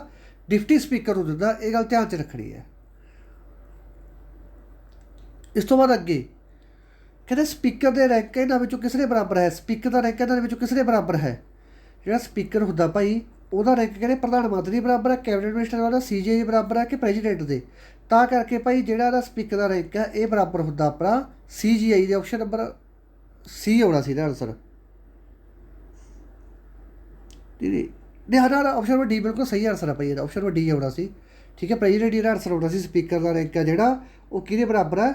ਡਿਪਟੀ ਸਪੀਕਰ ਨੂੰ ਦਿੰਦਾ। ਇਹ ਗੱਲ ਧਿਆਨ 'ਚ ਰੱਖਣੀ ਹੈ। ਇਸ ਤੋਂ ਬਾਅਦ ਅੱਗੇ ਕਹਿੰਦੇ ਸਪੀਕਰ ਦੇ ਰੈਂਕ ਇਹਨਾਂ ਵਿੱਚੋਂ ਕਿਸ ਦੇ ਬਰਾਬਰ ਹੈ? ਸਪੀਕਰ ਦਾ ਰੈਂਕ ਇਹਨਾਂ ਦੇ ਵਿੱਚੋਂ ਕਿਸ ਦੇ ਬਰਾਬਰ ਹੈ? ਜਿਹੜਾ ਸਪੀਕਰ ਹੁੰਦਾ ਭਾਈ ਉਹਦਾ ਰੈਂਕ ਕਹਿੰਦੇ ਪ੍ਰਧਾਨ ਮੰਤਰੀ ਦੇ ਬਰਾਬਰ ਹੈ, ਕੈਬਨਿਟ ਮਿਨਿਸਟਰ ਦਾ, CJ ਦੇ ਬਰਾਬਰ ਹੈ ਕਿ ਪ੍ਰੈਜ਼ੀਡੈਂਟ ਦੇ? ਤਾਂ ਕਰਕੇ ਭਾਈ ਜਿਹੜਾ ਇਹਦਾ ਸਪੀਕਰ ਦਾ ਰੈਂਕ ਹੈ ਇਹ ਬਰਾਬਰ ਹੁੰਦਾ ਆਪਣਾ CGI ਦੇ। ਆਪਸ਼ਨ ਨੰਬਰ C ਆਉਣਾ ਸੀ ਇਹਦਾ ਆਨਸਰ। ਨਾ ਆਪਸ਼ਨ ਨੰਬਰ ਡੀ ਬਿਲਕੁਲ ਸਹੀ ਆਨਸਰ ਹੈ ਭਾਈ ਇਹਦਾ। ਆਪਸ਼ਨ ਨੰਬਰ ਡੀ ਆਉਣਾ ਸੀ। ਠੀਕ ਹੈ, ਪ੍ਰੈਜ਼ੀਡੈਂਟ ਇਹਦਾ ਆਨਸਰ ਆਉਣਾ ਸੀ। ਸਪੀਕਰ ਦਾ ਰੈਂਕ ਹੈ ਜਿਹੜਾ ਉਹ ਕਿਹਦੇ ਬਰਾਬਰ ਹੈ?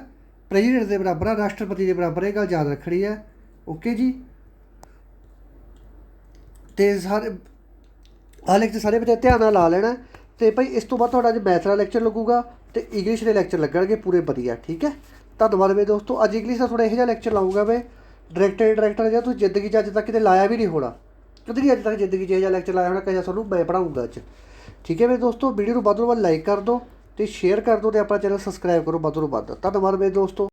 ਪ੍ਰੈਜ਼ੀਡੈਂਟ ਦੇ ਬਰਾਬਰ ਹੈ, ਰਾਸ਼ਟਰਪਤੀ ਦੇ ਬਰਾਬਰ। ਇਹ ਗੱਲ ਯਾਦ ਰੱਖਣੀ ਹੈ। ਓਕੇ ਜੀ। ਅਤੇ ਸਾਰੇ ਆਹ ਲੈਕਚਰ ਸਾਰੇ ਬੱਚੇ ਧਿਆਨ ਨਾਲ ਲਾ ਲੈਣਾ। ਅਤੇ ਭਾਈ ਇਸ ਤੋਂ ਬਾਅਦ ਤੁਹਾਡਾ ਅੱਜ ਮੈਥ ਦਾ ਲੈਕਚਰ ਲੱਗੂਗਾ ਅਤੇ ਇੰਗਲਿਸ਼ ਦੇ ਲੈਕਚਰ ਲੱਗਣਗੇ ਪੂਰੇ ਵਧੀਆ। ਠੀਕ ਹੈ, ਧੰਨਵਾਦ ਮੇਰੇ ਦੋਸਤੋ। ਅੱਜ ਇੰਗਲਿਸ਼ ਦਾ ਥੋੜ੍ਹਾ ਇਹੋ ਜਿਹਾ ਲੈਕਚਰ ਲਾਊਂਗਾ ਮੈਂ ਡਾਇਰੈਕਟਰ ਜਿਹੜਾ ਤੁਸੀਂ ਜ਼ਿੰਦਗੀ 'ਚ ਅੱਜ ਤੱਕ ਕਿਤੇ ਲਾਇਆ ਵੀ ਨਹੀਂ ਹੋਣਾ। ਕਦੇ ਨਹੀਂ ਅੱਜ ਤੱਕ ਜ਼ਿੰਦਗੀ 'ਚ ਇਹੋ ਜਿਹਾ ਲੈਕਚਰ ਲਾਇਆ ਹੋਣਾ ਕਿ ਤੁਹਾਨੂੰ ਮੈਂ ਪੜ੍ਹਾਊਂਗਾ ਅੱਜ। ਠੀਕ ਹੈ ਮੇਰੇ ਦੋਸਤੋ, ਵੀਡੀਓ ਨੂੰ ਵੱਧ ਤੋਂ ਵੱਧ ਲਾਈਕ ਕਰ ਦਿਓ ਅਤੇ ਸ਼ੇਅਰ ਕਰ ਦਿਓ ਅਤੇ ਆਪਣਾ ਚੈਨਲ ਸਬਸਕ੍ਰਾਈਬ ਕਰੋ ਵੱਧ ਤੋਂ ਵੱਧ। ਧੰਨਵਾਦ ਮੇਰੇ ਦੋਸਤੋ।